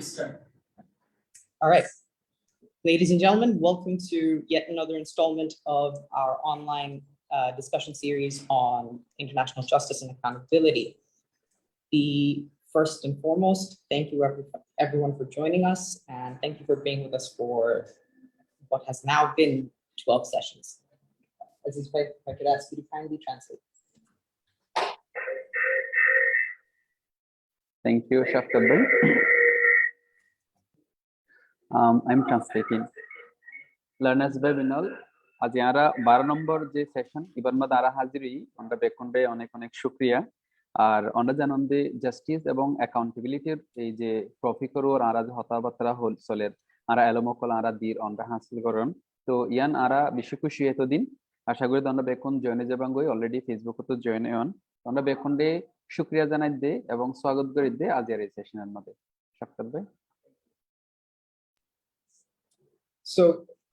Please start. All right. Ladies and gentlemen, welcome to yet another installment of our online discussion series on international justice and accountability. First and foremost, thank you everyone for joining us, and thank you for being with us for what has now been 12 sessions. If I could ask you to kindly translate. Thank you, Shafquat. I'm translating. Learners webinar. आज यारा 12 number जे session E bar मध्य आरा हाजिरी আমরা বেকন্ডে অনেক অনেক শুকরিয়া আর আমরা জানেন যে জাস্টিস এবং অ্যাকাউন্টেবিলিটির এই যে টপিকের ওর আরা যে হতাবার্তা হল চলের আরা এলোমকল আরা দির আমরা হাসিল করেন তো ইয়ান আরা বেশি খুশি এতদিন আশা করি আমরা বেকন জয়েনে যাবাঙ্গই অলরেডি ফেসবুকে তো জয়েন হন আমরা বেকন্ডে শুকরিয়া জানাই দে এবং স্বাগত করি দে আজের এই সেশনের মধ্যে শাফকাত ভাই So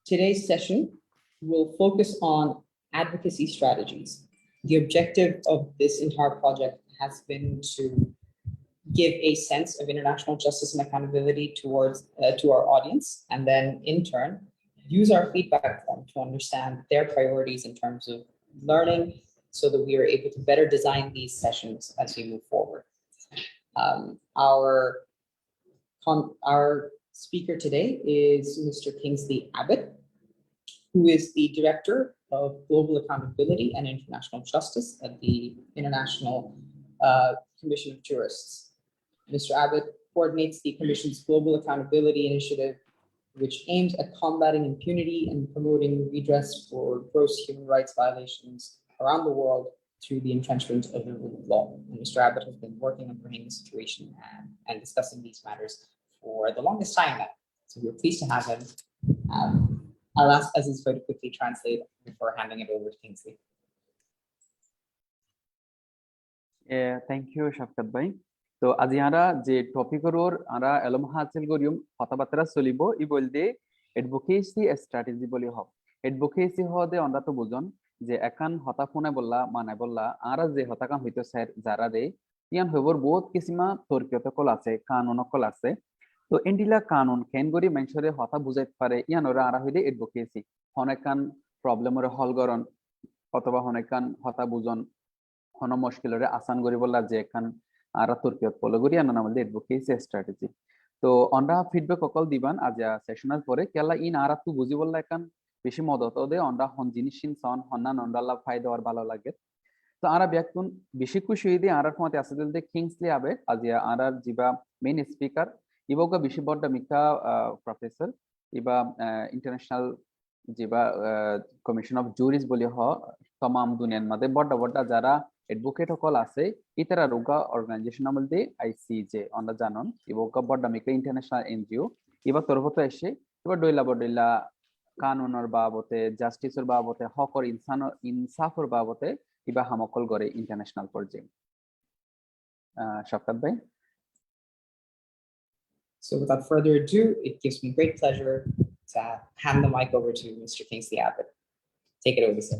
today's session will focus on advocacy strategies. The objective of this entire project has been to give a sense of international justice and accountability towards to our audience, and then in turn use our feedback form to understand their priorities in terms of learning, so that we are able to better design these sessions as we move forward. Our speaker today is Mr. Kingsley Ahmed, who is the Director of Global Accountability and International Justice at the International Commission of Jurists. Mr. Ahmed coordinates the Commission's Global Accountability Initiative, which aims at combating impunity and promoting redress for gross human rights violations around the world through the entrenchment of the rule of law. And Mr. Ahmed has been working on bringing the situation and discussing these matters for the longest time now. So we're pleased to have him. I'll ask Aziz to quickly translate before handing it over to Kingsley. Yeah, thank you, Shafquat bhai. So আজিয়ারা যে টপিকের ওর আমরা এলম হাসিল করিম কথাবার্তা চলিব ই বলতে advocacy strategy বলি হোক অ্যাডভোকেসি হদে আমরা তো বুঝন যে একান হতা ফোনে বললা মানে বললা আর যে হতাকাম হইতো স্যার যারা রে ইয়ান হবর বহুত কিসিমা তর্কিয়ত কল আছে কানুন কল আছে তো এন্ডিলা কানুন কেন গরি মানুষরে হতা বুঝাইতে পারে ইয়ান ওরা আরা হইলে অ্যাডভোকেসি হনেকান প্রবলেমের হল গরন অথবা হনেকান হতা বুঝন হন মুশকিলরে আসান গরি বললা যে একান আরা তর্কিয়ত পলে গরি আনা আমাদের অ্যাডভোকেসি স্ট্র্যাটেজি তো আমরা ফিডব্যাক অকল দিবান আজ সেশনের পরে কেলা ইন আরা তু বুঝি বললা একান বেশি মদত দে আমরা হন জিনিসিন সন হন্নান অন্ডাল্লা ফায়দা আর ভালো লাগে তো আরা ব্যাকুন বেশি খুশি হইদি আরার ফতে আছে দিলতে কিংসলি আবে আজিয়া আরার জিবা মেইন স্পিকার ইবোগা বেশি বড় মিকা প্রফেসর ইবা ইন্টারন্যাশনাল জিবা কমিশন অফ জুরিস বলি হ तमाम দুনিয়ার মধ্যে বড় বড় যারা অ্যাডভোকেট হকল আছে ইতারা রোগা অর্গানাইজেশন মধ্যে ICJ আমরা জানন ইবোগা বড় মিকা ইন্টারন্যাশনাল এনজিও ইবা তরফতে এসে ইবা ডইলা বড়লা কানুনের বাবতে জাস্টিসের বাবতে হকর ইনসাফের বাবতে ইবা হামকল করে ইন্টারন্যাশনাল পর্যায়ে শাফকাত ভাই So without further ado, it gives me great pleasure to hand the mic over to Mr. Kingsley Ahmed. Take it over, sir.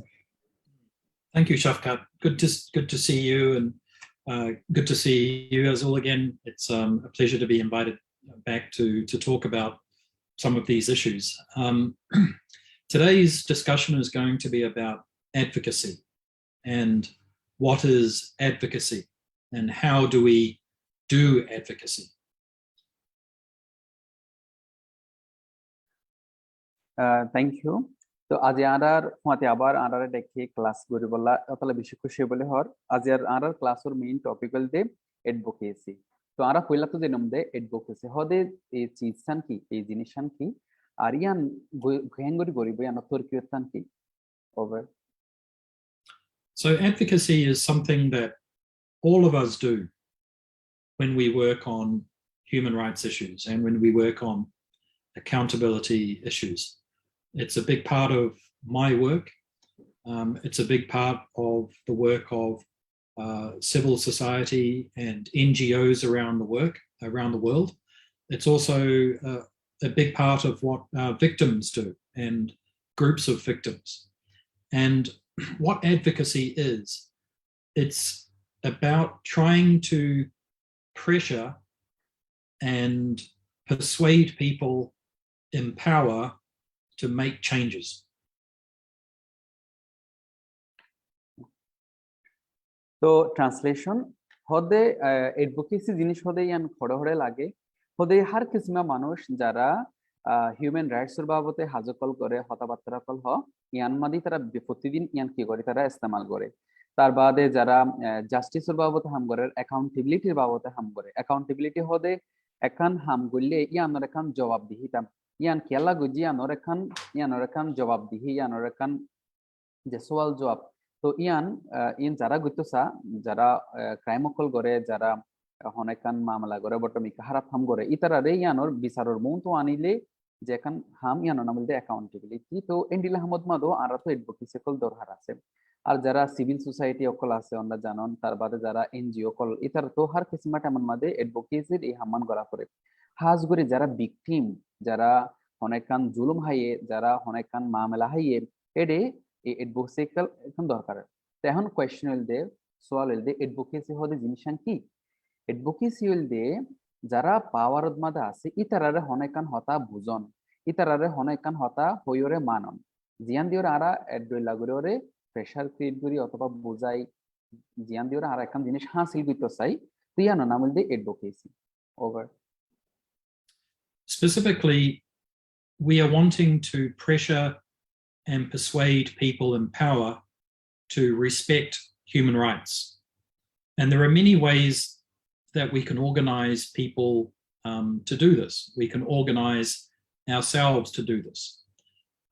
Thank you, Shafquat. Good to see you, and good to see you as all again. It's a pleasure to be invited back to talk about some of these issues. Today's discussion is going to be about advocacy and what is advocacy and how do we do advocacy. Thank you. তো আজ আরার ফতে আবার আরারে দেখি class করি বললা তাহলে বেশি খুশি বলে হর আজ আরার ক্লাসের মেইন টপিক বলতে অ্যাডভোকেসি তো আরা কইলা তো জেনম দে অ্যাডভোকেসি হদে এই চিজসান কি এই জিনিসসান কি আর ইয়ান ঘেঙ্গরি গরিব ইয়ান তর্কিয়তান কি over So advocacy is something that all of us do when we work on human rights issues and when we work on accountability issues. It's a big part of my work. It's a big part of the work of civil society and NGOs around the world. It's also a big part of what victims do and groups of victims. And what advocacy is, it's about trying to pressure and persuade people in power to make changes. তো translation হদে advocacy জিনিস হদে ইয়ান খড়ে খড়ে লাগে হদে হার কিসমা মানুষ যারা human rights এর বাবতে হাজকল করে হতাবার্তা কল হ ইয়ান মাদি তারা প্রতিদিন ইয়ান কি করে তারা ইস্তেমাল করে তার বাদে যারা জাস্টিসের বাবতে হাম করে অ্যাকাউন্টেবিলিটির বাবতে হাম করে অ্যাকাউন্টেবিলিটি হদে এখান হাম করলে ইয়ানোর এখান জবাবদিহিতাম ইয়ান কেলা গুজি ইয়ানোর এখান জবাবদিহি ইয়ানোর এখান যে সওয়াল জবাব তো ইয়ান যারা গুইতসা যারা ক্রাইম অকল করে যারা হনেকান মামলা করে বটমি হারাপ হাম করে ইতারারে ইয়ানোর বিচারর মন তো আনিলে যে এখন হাম ইয়ানো নাম বলতে অ্যাকাউন্টেবিলিটি তো এন্ডিল আহমদ মাদো আর তো এডভোকেসি কল দরকার আছে আর যারা সিভিল সোসাইটি অকল আছে আমরা জানন তার বাদে যারা এনজিও কল ইতার তো হার কিসিমা টামান মাদে এডভোকেসির এই হামান করা করে হাজ করে যারা ভিকটিম যারা হনেকান জুলুম হাইয়ে যারা হনেকান মামলা হাইয়ে এডে এডভোকেসি এখন দরকার এখন কোয়েশ্চেন হইল দে সোয়াল হইল দে এডভোকেসি হদে জিনিসান কি এডভোকেসি হইল দে যারা পাওয়ারত মাদে আছে ইতারারে হনেকান হতা বুঝন ইতারারে হনেকান হতা হইরে মানন জিয়ান দিওর আরা এড্রইলা গরে প্রেসার ক্রিয়েট করি অথবা বুঝাই জিয়ান দিওর আর একখান জিনিস হাসিল করতে চাই তো ইয়ানো নাম হইল the advocacy over Specifically, we are wanting to pressure and persuade people in power to respect human rights. And there are many ways that we can organize people to do this. We can organize ourselves to do this.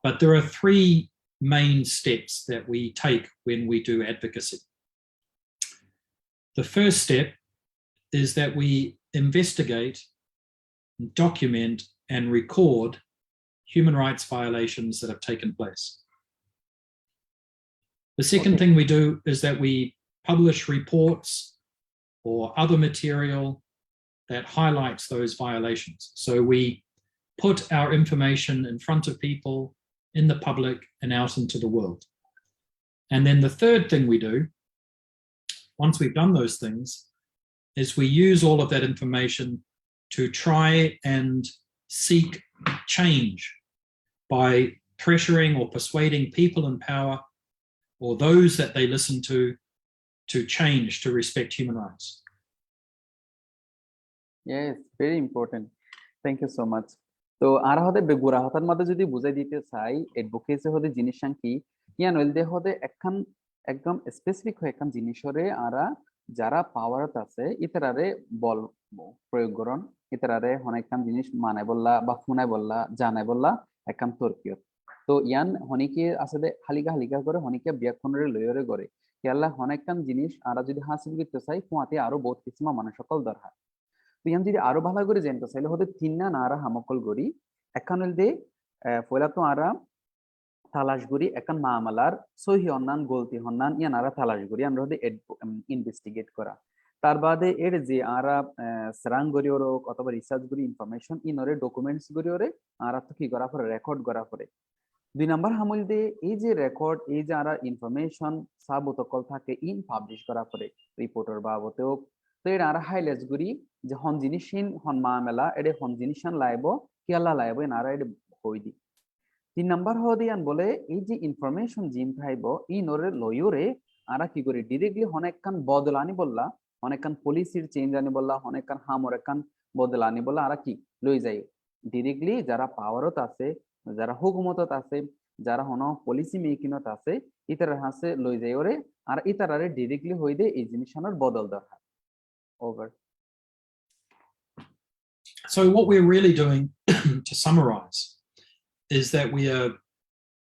But there are three main steps that we take when we do advocacy. The first step is that we investigate, document, and record human rights violations that have taken place. The second thing we do is that we publish reports or other material that highlights those violations. So we put our information in front of people, in the public, and out into the world. And then the third thing we do, once we've done those things, is we use all of that information to try and seek change by pressuring or persuading people in power or those that they listen to change, to respect human rights. Yes, very important. Thank you so much. তো আর হতে বেগুরা হতার মধ্যে যদি বুঝাই দিতে চাই advocacy হতে জিনিসান কি ইয়ান হইল দে হতে একখান একদম স্পেসিফিক হয়ে একখান জিনিসরে আরা যারা পাওয়ারত আছে ইতারারে বল প্রয়োগ করন ইতারারে হনেকখান জিনিস মানাই বললা বা ফুনাই বললা জানাই বললা একখান তর্কিয়ত তো ইয়ান হনিকে আসলে হালিকা করে হনিকে ব্যাখ্যানরে লয়রে করে কেলা হনেকখান জিনিস আরা যদি হাসিল করতে চাই ফুয়াতে আরো বহুত কিসমা মানুষ সকল দরকার তো ইয়ান যদি আরো ভালো করে জানতে চাইলে হতে তিননা নারা হামকল গরি একখান হইল দে পয়লা তো আরা তালাশ করি একান মামলার সহি হন্নান গলতি হন্নান ইয়ান আরা তালাশ করি আমরা হতে ইনভেস্টিগেট করা তার বাদে এর যে আরা সরাং করি ওর অথবা রিসার্চ করি ইনফরমেশন ইনরে ডকুমেন্টস করি ওরে আরা তো কি করা পরে রেকর্ড করা পরে দুই নাম্বার হামল দে এই যে রেকর্ড এই যে আরা ইনফরমেশন সাবতকল থাকে ইন পাবলিশ করা পরে রিপোর্টার বাবতেও তো এর আরা হাইলাইটস করি যে হন জিনিসিন হন মামলা এডে হন জিনিসান লাইব কি আল্লাহ লাইব এনারা এডে হই দি তিন নাম্বার হদিয়ান বলে এই যে ইনফরমেশন জিন থাইব ইনরে লয়রে আরা কি করি ডিরেক্টলি হনেকখান বদলানি বললা হনেকখান পলিসির চেঞ্জ আনি বললা হনেকখান হামর একখান বদলানি বললা আরা কি লই যাই ডিরেক্টলি যারা পাওয়ারত আছে যারা হুকুমতত আছে যারা হন পলিসি মেকিনত আছে ইতারা হাসে লই যাই ওরে আর ইতারারে ডিরেক্টলি হই দে এই জিনিসটার বদল দরকার over So what we're really doing, to summarize, is that we are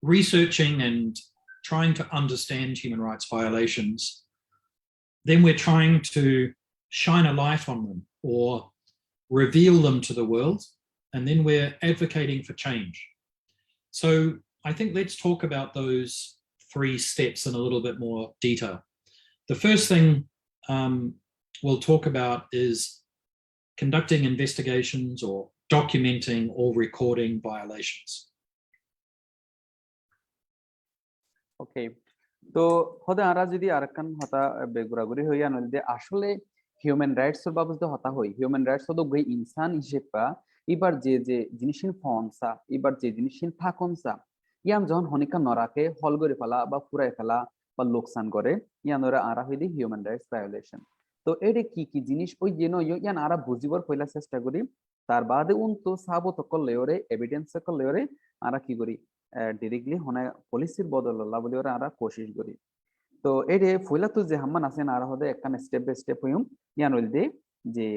researching and trying to understand human rights violations. Then we're trying to shine a light on them or reveal them to the world. And then we're advocating for change. So I think let's talk about those three steps in a little bit more detail. The first thing we'll talk about is conducting investigations or documenting or recording violations. ওকে তো হদে আরা যদি আরেকখান হতা বেগুরাগুরি হইয়া নইলে আসলে human rights এর বাবদ হতা হই human rights হদো গই ইনসান হিসেবা ibar je jinishin fonsa ibar je jinishin thakonsa ইয়ান যখন হনিকা নরাকে হল করে ফেলা বা ফুরাই ফেলা বা লোকসান করে ইয়ান ওরা আরা হইদি হিউম্যান রাইটস ভায়োলেশন তো এর কি জিনিস ওই যেন ইয়ান আরা বুঝিবার কইলা চেষ্টা করি তার বাদে উনতো সাবত করলে ওরে এভিডেন্স করলে ওরে আরা কি করি ডিরেক্টলি হনে পলিসির বদললা বলে ওরা আরা কোশিশ করি তো এরে ফইলা তো যে হাম্মান আছেন আরা হদে একখান স্টেপ বাই স্টেপ হইম ইয়ান হইলদে যে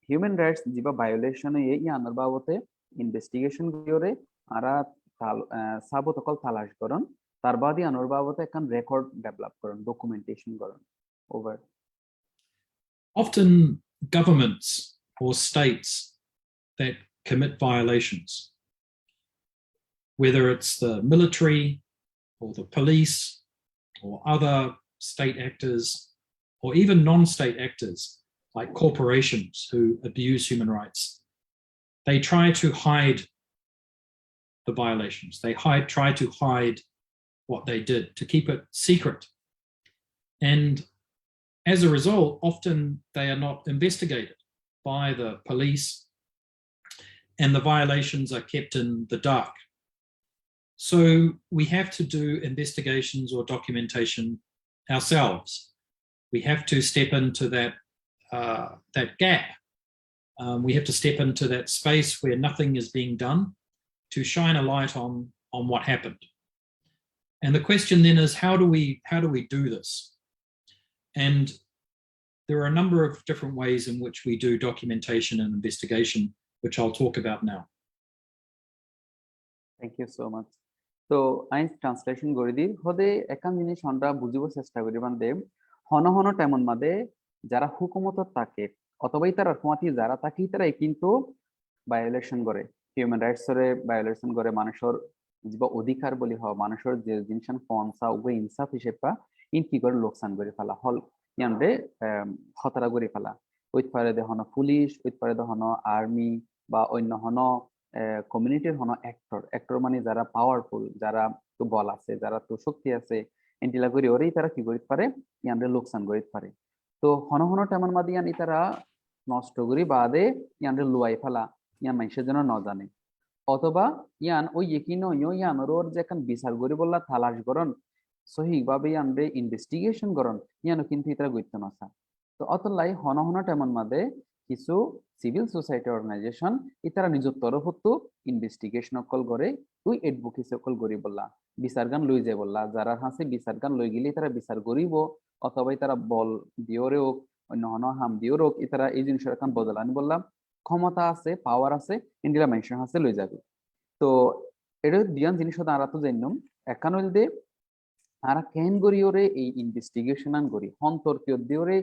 হিউম্যান রাইটস জিবা ভায়োলেশন ইয়ানোর বাবতে ইনভেস্টিগেশন করে আরা সাবত কল তালাশ করন তার বাদে আনোর বাবতে একখান রেকর্ড ডেভেলপ করন ডকুমেন্টেশন করন over Often governments or states that commit violations, whether it's the military or the police or other state actors or even non-state actors like corporations who abuse human rights, they try to hide the violations. They try to hide what they did, to keep it secret. And as a result, often they are not investigated by the police and the violations are kept in the dark. So we have to do investigations or documentation ourselves. We have to step into that gap. We have to step into that space where nothing is being done to shine a light on what happened. And the question then is, how do we do this? And there are a number of different ways in which we do documentation and investigation, which I'll talk about now. Thank you so much. So I translation করে দিই হদে একান জিনিস আমরা বুঝিব চেষ্টা করি মানে হন হন তেমন মাদে যারা হুকুমত থাকে অথবা তারা হুকুমতি যারা থাকে তারা কিন্তু ভায়োলেশন করে হিউম্যান রাইটস এর ভায়োলেশন করে মানুষের জীব অধিকার বলি হয় মানুষের যে জিনিস ফনসা উগো ইনসাফ হিসেবে ইন কি করে লোকসান করে ফেলা হল ইয়ানরে খতরা করে ফেলা ওই পারে দে হন পুলিশ ওই পারে দে হন আর্মি বা অন্য হন কমিউনিটির হন অ্যাক্টর মানে যারা পাওয়ারফুল যারা তো বল আছে যারা তো শক্তি আছে এন্টিলা করে ওরেই তারা কি করতে পারে ইয়ানরে লোকসান করতে পারে তো হন হন তেমন মাদি ইয়ান তারা নষ্ট করি বাদে ইয়ানরে লুয়াই ফেলা ইয়ান মানুষের জন্য ন জানে অথবা ইয়ান ওই ইকিন ইয়ান ওর যে এখন বিচার করি বললা তালাশ করন সহিভাবে ইয়ানরে ইনভেস্টিগেশন করন ইয়ানো কিন্তু ইতারা গইতে নসা তো অতলাই হন হন তেমন মাদে কিছু সিভিল সোসাইটি অর্গানাইজেশন ইতারা নিজের তরফতো ইনভেস্টিগেশন অকল করে তুই এডভোকেসি অকল করি বললা বিচার গান লই যায় বললা যারা হাসে বিচার গান লই গেলে তারা বিচার করিব অথবা তারা বল দিওরে হোক অন্য হন হাম দিওর হোক ইতারা এই জিনিসের এখন বদলানি বললাম ক্ষমতা আছে পাওয়ার আছে ইন্ডিয়া মেনশন আছে লই যাবে তো এটা দিয়ান জিনিস আরা তো জানিম একান হইলদে আরা কেন করি ওরে এই ইনভেস্টিগেশন আন করি হন্তর্কীয় দিওরে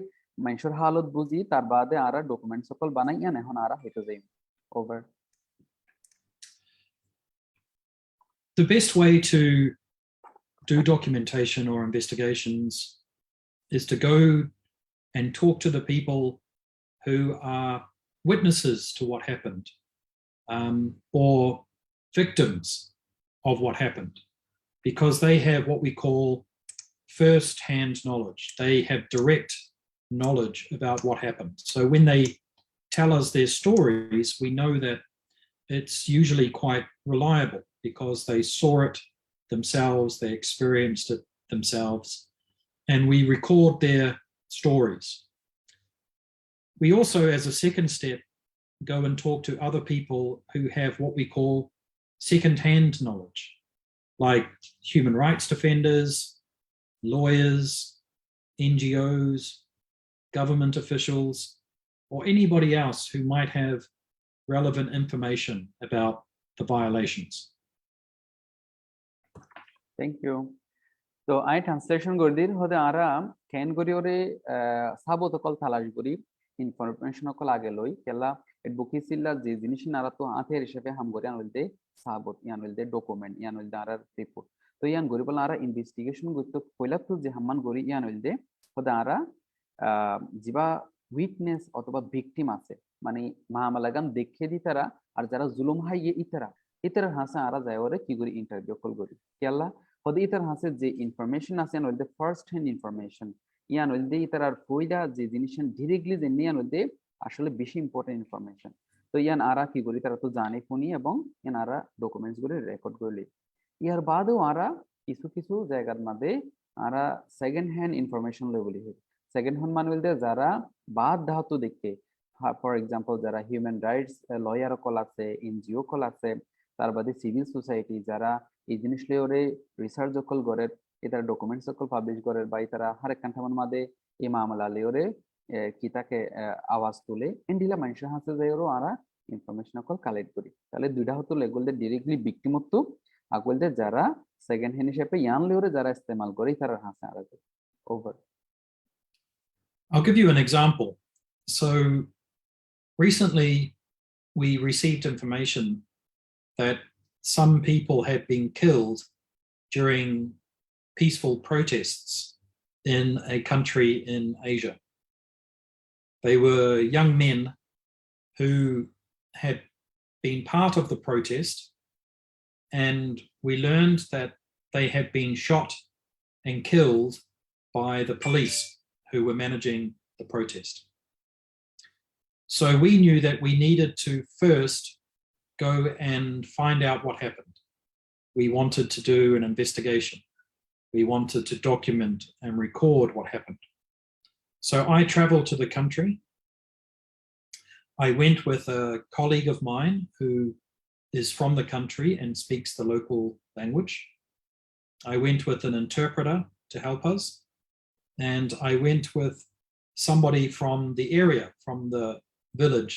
মানুষের হালত বুঝি তার বাদে আরা ডকুমেন্ট সকল বানাই ইয়ান এখন আরা হইতে যাই over The best way to do documentation or investigations is to go and talk to the people who are witnesses to what happened, or victims of what happened, because they have what we call first-hand knowledge. They have direct knowledge about what happened. So when they tell us their stories, we know that it's usually quite reliable because they saw it themselves, they experienced it themselves, and we record their stories. We also, as a second step, go and talk to other people who have what we call second-hand knowledge, like human rights defenders, lawyers, NGOs, government officials, or anybody else who might have relevant information about the violations. Thank you. So I translation করে দিই হদে আরা কেন করি ওরে সাবত call তালাশ করি information call আগে লই কেলা এডভোকেসিলা যে জিনিস নারা তো আথের হিসেবে হাম করে আনলদে সাবত ইয়ান হইলদে ডকুমেন্ট ইয়ান হইলদে আরা রিপোর্ট তো ইয়ান গরি বলা আরা ইনভেস্টিগেশন করতে কইলা তো যে হাম্মান গরি ইয়ান হইলদে হদে আরা জিবা উইটনেস অথবা ভিকটিম আছে মানে মামলাগান দেখে দি তারা আর যারা জুলুম হাইয়ে ইতারা হাসা আরা যায় ওরে কি করি ইন্টারভিউ কল করি কেলা হদে ইতার হাসে যে ইনফরমেশন আছে ইয়ান হইলদে ফার্স্ট হ্যান্ড ইনফরমেশন ইয়ান হইলদে ইতারার কইরা যে জিনিস ডিরেক্টলি যে নিয়ান হইলদে আসলে বেশি ইম্পর্টেন্ট ইনফরমেশন তো ইয়ান আরা কি করি তারা তো জানে শুনি এবং ইয়ান আরা ডকুমেন্টস গুলো রেকর্ড করে ইয়ার বাদেও আরা কিছু কিছু জায়গার মধ্যে আরা সেকেন্ড হ্যান্ড ইনফরমেশন লই বলি সেকেন্ড হ্যান্ড মানে বলতে যারা বাদ ধাতু দেখে ফর এক্সাম্পল যারা হিউম্যান রাইটস লয়ার কল আছে এনজিও কল আছে তার বাদে সিভিল সোসাইটি যারা এই জিনিস লইরে রিসার্চ কল করে এটার ডকুমেন্টস কল পাবলিশ করে বা তারা হারেক কান্ঠামান মাদে এই মামলা লইরে কি তাকে আওয়াজ তুলে এন্ডিলা মানুষের হাতে যাইরও আরা ইনফরমেশন কল কালেক্ট করি তাহলে দুইটা হতো লেগুলদের ডিরেক্টলি ভিকটিমত্ব আগলদের যারা সেকেন্ড হ্যান্ড হিসেবে ইয়ান লইরে যারা ইস্তেমাল করে তারা হাতে আরা over I'll give you an example. So recently we received information that some people had been killed during peaceful protests in a country in Asia. They were young men who had been part of the protest, and we learned that they had been shot and killed by the police who were managing the protest. So we knew that we needed to first go and find out what happened. We wanted to do an investigation. We wanted to document and record what happened. So I traveled to the country. I went with a colleague of mine who is from the country and speaks the local language. I went with an interpreter to help us. And I went with somebody from the area, from the village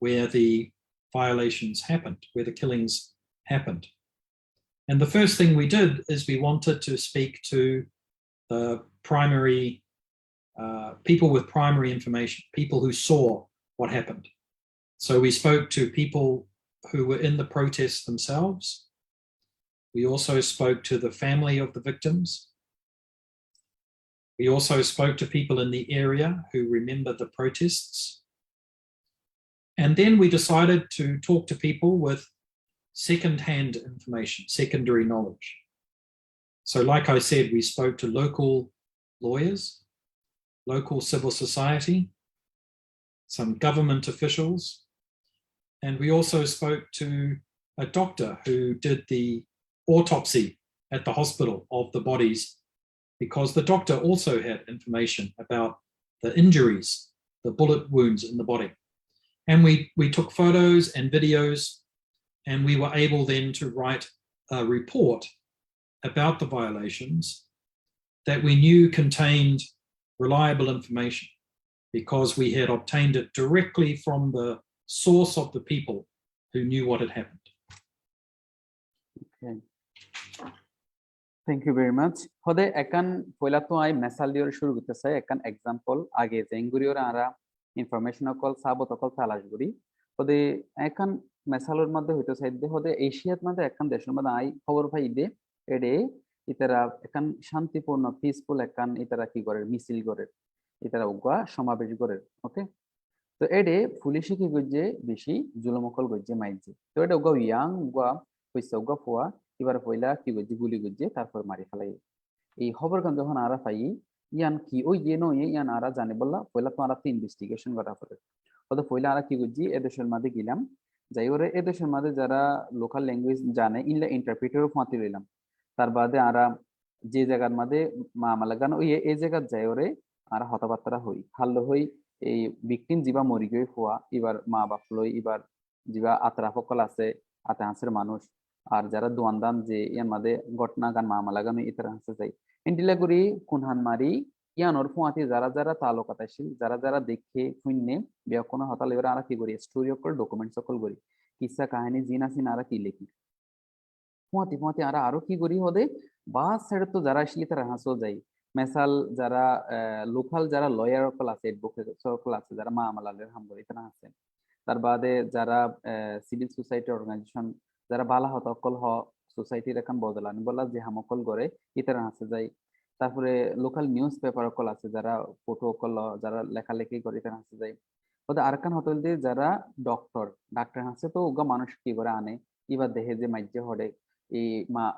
where the violations happened, where the killings happened. And the first thing we did is we wanted to speak to the primary people with primary information, people who saw what happened. So we spoke to people who were in the protests themselves. We also spoke to the family of the victims. We also spoke to people in the area who remember the protests. And then we decided to talk to people with second-hand information, secondary knowledge. So like I said, we spoke to local lawyers, local civil society, some government officials, and we also spoke to a doctor who did the autopsy at the hospital of the bodies, because the doctor also had information about the injuries, the bullet wounds in the body. And we took photos and videos, and we were able then to write a report about the violations that we knew contained reliable information, because we had obtained it directly from the source of the people who knew what had happened. Okay. Thank you very much. Hode ekan poila to I mesal dior shuru korte chai ekan example age jengurior ara information call sabot call talash guri hode ekan mesalor মধ্যে হইতো সাইদে হদে এশিয়াত মধ্যে একান দেশের মধ্যে I খবর পাই দে এডে ইতারা একান শান্তিপূর্ণ peaceful একান ইতারা কি করে মিছিল করে ইতারা উগা সমাবেশ করে ওকে তো এডে পুলিশে কি গজে বেশি জুলমকল গজে মাইজে তো এটা উগা ইয়াং উগা কইছে উগা ফুয়া এবার পয়লা কি গজে গুলি গজে তারপর মারি ফেলাই এই খবর গান যখন আরা পাই ইয়ান কি ওই যে নয় ইয়ান আরা জানে বললা পয়লা তো আরা ইনভেস্টিগেশন করা পড়ে তো পয়লা আরা কি গজে এদেশের মধ্যে গেলাম যাই ওরে এদেশের মধ্যে যারা লোকাল ল্যাঙ্গুয়েজ জানে ইনলা ইন্টারপ্রিটারও ফাঁতি রইলাম তার বাদে আরা যে জায়গার মধ্যে মামলা গান ওই এই জায়গার যাই ওরে আরা হতাবার্তা হই হাল্লো হই এই ভিকটিম জিবা মরি গই হওয়া এবার মা বাপ লই এবার জিবা আতরা সকল আছে আতে হাঁসের মানুষ আর যারা দোয়ানদান যে ইয়ার মধ্যে ঘটনা গান মামলা গান ইতারা হাঁসে যাই এন্ডিলাগুড়ি কুনহান মারি ইয়ানোর ফুয়াতি যারা যারা তালুকাত আসিল যারা যারা দেখে শূন্য বিয়া কোনো হতাল এবার আরা কি করি স্টোরি অকল ডকুমেন্ট সকল করি কিসা কাহিনী জিন আসিন আরা কি লিখি ফুয়াতি ফুয়াতি আরা আরো কি করি হদে বাস ছেড়ে তো যারা আসলে তারা হাসো যাই মেসাল যারা লোকাল যারা লয়ার অকল আছে অ্যাডভোকেট সকল আছে যারা মামলালের হাম করি তারা আছে তার বাদে যারা সিভিল সোসাইটি অর্গানাইজেশন যারা বালা হত অকল হ সোসাইটির এখন বদলানি বলা যে হামকল করে ইতারা হাসে যাই তারপরে লোকাল নিউজ পেপার অকল আছে যারা ফটো অকল যারা লেখালেখি করে তারা হাসে যায় ওদের আরকান হোটেল দিয়ে যারা ডাক্তার হাসে তো ওগা মানুষ কি করে আনে এবার দেখে যে মাইজে হড়ে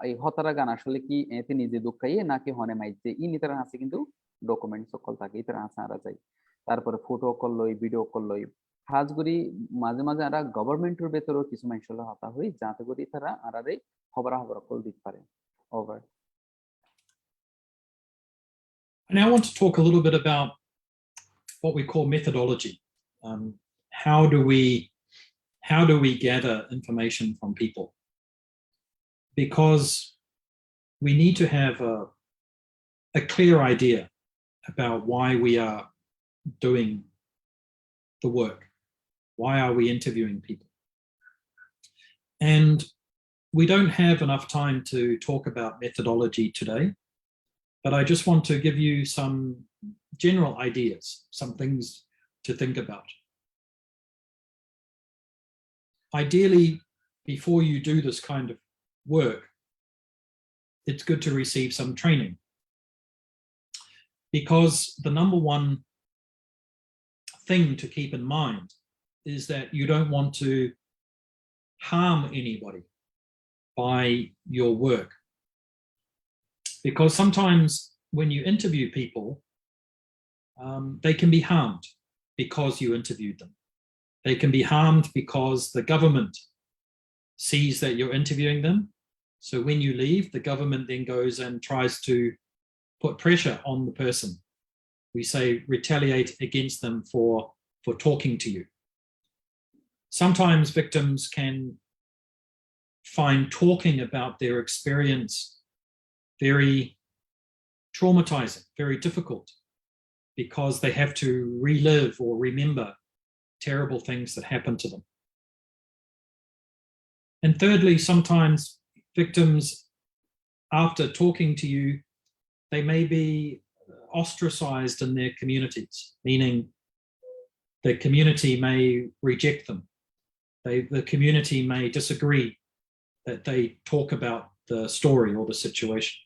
এই হতারা গান আসলে কি এতে নিজে দুঃখাইয়ে নাকি হনে মাইজে ই নিতারা হাসে কিন্তু ডকুমেন্ট সকল থাকে ইতারা হাসে আরা যায় তারপরে ফটো অকল লই ভিডিও অকল লই খাস করি মাঝে মাঝে আরা গভর্নমেন্টের ভেতরেও কিছু মানুষের হতা হই যাতে করি তারা আরারে খবর কল দিতে পারে over And I want to talk a little bit about what we call methodology. How do we gather information from people? Because we need to have a clear idea about why we are doing the work. Why are we interviewing people? And we don't have enough time to talk about methodology today, but I just want to give you some general ideas, some things to think about. Ideally, before you do this kind of work, it's good to receive some training, because the number one thing to keep in mind is that you don't want to harm anybody by your work. Because sometimes when you interview people, they can be harmed because you interviewed them. They can be harmed because the government sees that you're interviewing them. So when you leave, the government then goes and tries to put pressure on the person. We say retaliate against them for talking to you. Sometimes victims can find talking about their experience very traumatizing, very difficult, because they have to relive or remember terrible things that happened to them. And thirdly, sometimes victims, after talking to you, they may be ostracized in their communities, meaning the community may reject them. The community may disagree that they talk about the story or the situation.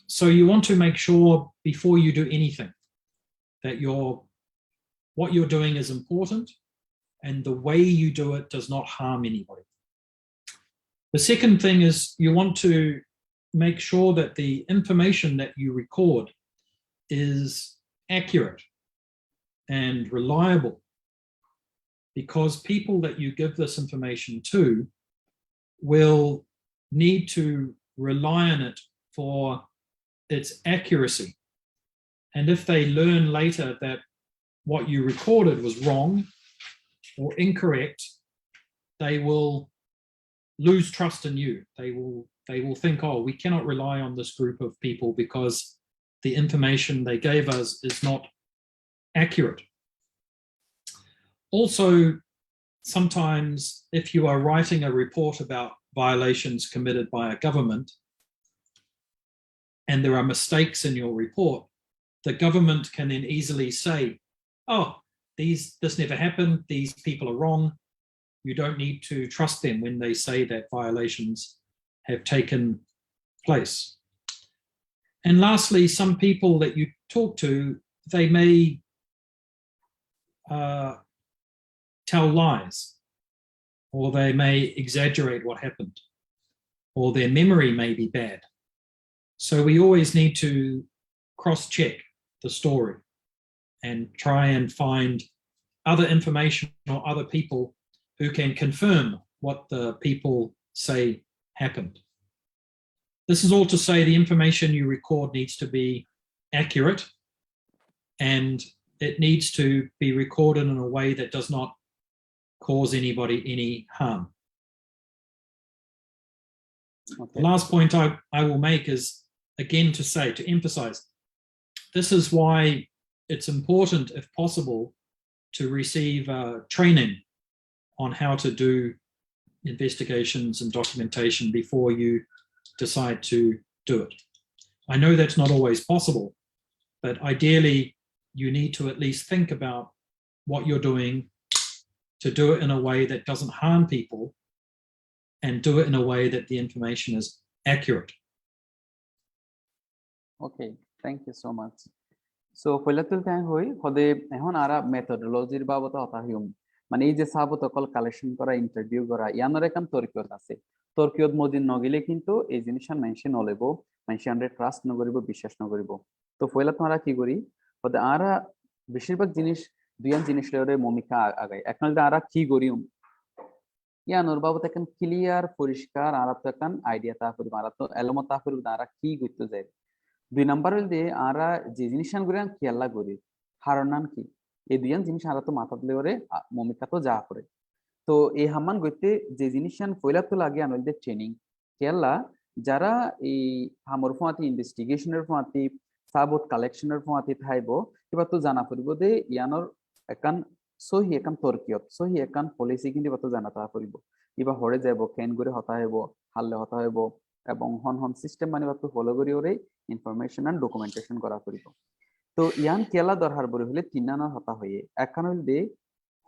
So you want to make sure before you do anything that what you're doing is important and the way you do it does not harm anybody. The second thing is you want to make sure that the information that you record is accurate and reliable, because people that you give this information to will need to rely on it for its accuracy. And if they learn later that what you recorded was wrong or incorrect, they will lose trust in you. They will think, oh, we cannot rely on this group of people because the information they gave us is not accurate. Also, sometimes if you are writing a report about violations committed by a government and there are mistakes in your report, the government can then easily say, oh, this never happened, these people are wrong. You don't need to trust them when they say that violations have taken place. And lastly, some people that you talk to, they may tell lies, or they may exaggerate what happened, or their memory may be bad. So we always need to cross-check the story and try and find other information or other people who can confirm what the people say happened. This is all to say the information you record needs to be accurate, and it needs to be recorded in a way that does not cause anybody any harm. Okay. The last point I will make is, again, to emphasize, this is why it's important, if possible, to receive training on how to do investigations and documentation before you decide to do it. I know that's not always possible, but ideally you need to at least think about what you're doing, to do it in a way that doesn't harm people, and do it in a way that the information is accurate. Okay, thank you so much. So পইলাতুল time হই হদে এখন আরা মেথডোলজির বাবদ কথা Hume মানে এই যে সাবত call collection করা ইন্টারভিউ করা ইয়ানোর একাম তরকিয়ত আছে তরকিয়ত মদিন নগিলে কিন্তু এই জিনিসটা মেনশন নলেব মেনশন আন্ডার ট্রাস্ট নগরিব বিশ্বাস নগরিব তো পইলা তোমরা কি করি হদে আরা বেশিরভাগ জিনিস দুইয়ান জিনিস লরে মমিকা আগাই এখন আরা কি গরিউম ইয়ানোর বাবত এখন ক্লিয়ার পরিষ্কার আর তো এখন আইডিয়া তা করি আর তো এলমত তা করি আরা কি করতে যায় দুই নাম্বার হইলে আরা যে জিনিসান করি খেয়াল্লা করি হারনান কি এই দুইয়ান জিনিস আরা তো মাথা লরে মমিকা তো যা করে তো এই হামান গইতে যে জিনিসান পয়লা তো লাগে আনলদের ট্রেনিং খেয়াল্লা যারা এই হামর ফাঁতি ইনভেস্টিগেশনের ফাঁতি সাবত কালেকশনের ফাঁতি থাইব এবার তো জানা পড়িব যে ইয়ানোর একান সহি একান তর্কিয়ত সহি একান পলিসি কিন্তু এবার তো জানা তা পড়িব এবার হরে যাব কেন করে হতা হইব হারলে হতা হইব এবং হন হন সিস্টেম মানে তো ফলো করি ওরে ইনফরমেশন এন্ড ডকুমেন্টেশন করা পড়িব তো ইয়ান কেলা দরহার বলে হলে তিনানোর হতা হয়ে একখান হইল দে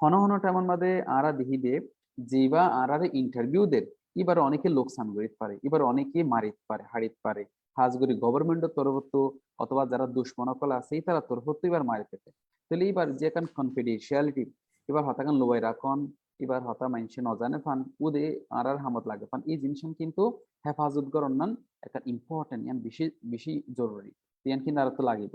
হন হন টাইমন মাদে আরা দিহি দে যেবা আরারে ইন্টারভিউ দের এবার অনেকে লোকসান করিতে পারে এবার অনেকে মারিতে পারে হারিতে পারে হাজগরি গভর্নমেন্টের তরফত অথবা যারা দুশ্মনকল আছে তারা তরফত এবার মারিতে পারে তাহলে এবার যে কান কনফিডেন্সিয়ালিটি এবার হতাকান লোবাই রাখন এবার হতা মাইনসে নজানে ফান উদে আরার হামত লাগে ফান এই জিনিস কিন্তু হেফাজত করন একটা ইম্পর্টেন্ট ইয়ান বেশি বেশি জরুরি ইয়ান কিন্তু আর তো লাগিব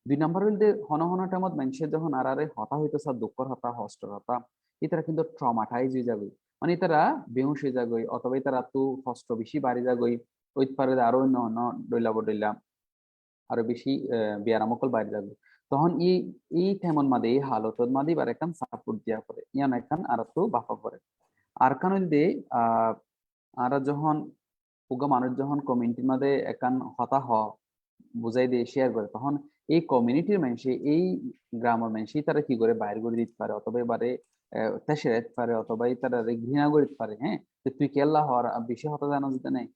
দুই নাম্বার হইলে হন হন টাইমত মানুষের যখন আরারে হতা হইতেছে দুঃখর হতা হস্টর হতা এটারা কিন্তু ট্রমাটাইজ হয়ে যাবে মানে তারা বেহুশ হয়ে যাগই অথবা তারা তো কষ্ট বেশি বাড়ি যাগই ওই পারে আরো ডইলা বডইলা আরো বেশি বিয়ারামকল বাইরে যাবে তখন এই তেমন মাদে এই হালতত মাদে এবার একখান সাপোর্ট দিয়া করে ইয়ান একখান আর তো বাফা করে আর কান হইলে আর যখন উগা মানুষ যখন কমিউনিটির মাদে একখান হতা বুঝাই দিয়ে শেয়ার করে তখন এই কমিউনিটির মানুষে এই গ্রামের মানুষই তারা কি করে বাইর করে দিতে পারে অথবা এবারে তেসে রাখতে পারে অথবা তারা ঘৃণা করে দিতে পারে হ্যাঁ তুই কেল্লা হওয়ার বেশি হতা জানা যেতে নাই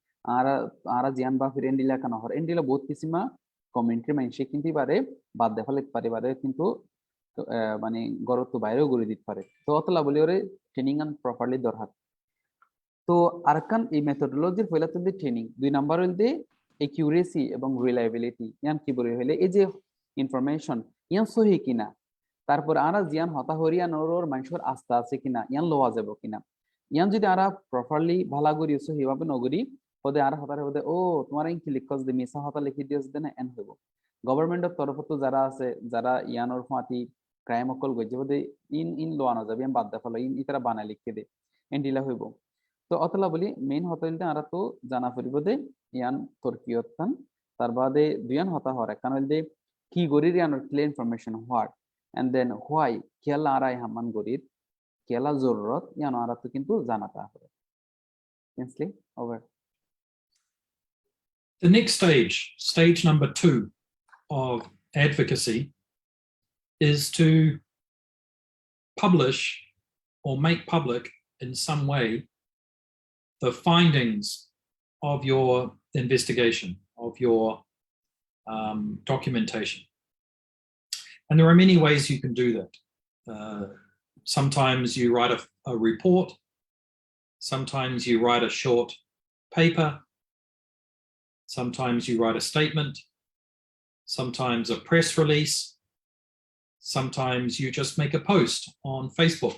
আর জিয়ান বা ফির এন্ডিলা কেন হর এন্ডিলা বহুত কিসিমা কমিউনিটির মানুষে কিন্তু এবারে বাদ দেখা লিখতে পারে এবারে কিন্তু মানে গরত বাইরেও করে দিতে পারে তো অতলা বলি ওরে ট্রেনিং আন প্রপারলি দরকার তো আরকান এই মেথডোলজির পয়লা তো ট্রেনিং দুই নাম্বার হইল একিউরেসি এবং রিলায়েবিলিটি ইয়ান কি বলে হইলে এই যে ইনফরমেশন ইয়ান সহি কিনা তারপর আরা জিয়ান হতা হরিয়ান ওর মানুষের আস্থা আছে কিনা ইয়ান লওয়া যাব কিনা ইয়ান যদি আরা প্রপারলি ভালা করি সহি ভাবে নগরি হদে আর হতারে হদে ও তোমার ইন কি লিখছ দে মিসা হতা লিখি দিয়েছ দেনা এন হইব গভর্নমেন্টের তরফ তো যারা আছে যারা ইয়ানোর ফাঁতি ক্রাইম অকল গজে হদে ইন লোয়ানো যাবে বাদ দেখা ইন ইতারা বানাই লিখে দে এন ডিলা হইব তো অতলা বলি মেইন হতাইলতে আরা তো জানা পড়িব দে ইয়ান তর্কিয়তান তার বাদে দুয়ান হতা হর একখান হইল কি গরির ইয়ানোর clear information what and then why কেলা আরাই হামান গরির কেলা জরুরত ইয়ান আরা তো কিন্তু জানাতা হবে simply over The next stage, stage number 2 of advocacy, is to publish or make public in some way the findings of your investigation, of your documentation. And there are many ways you can do that. Sometimes you write a report, sometimes you write a short paper, sometimes you write a statement, sometimes a press release, sometimes you just make a post on Facebook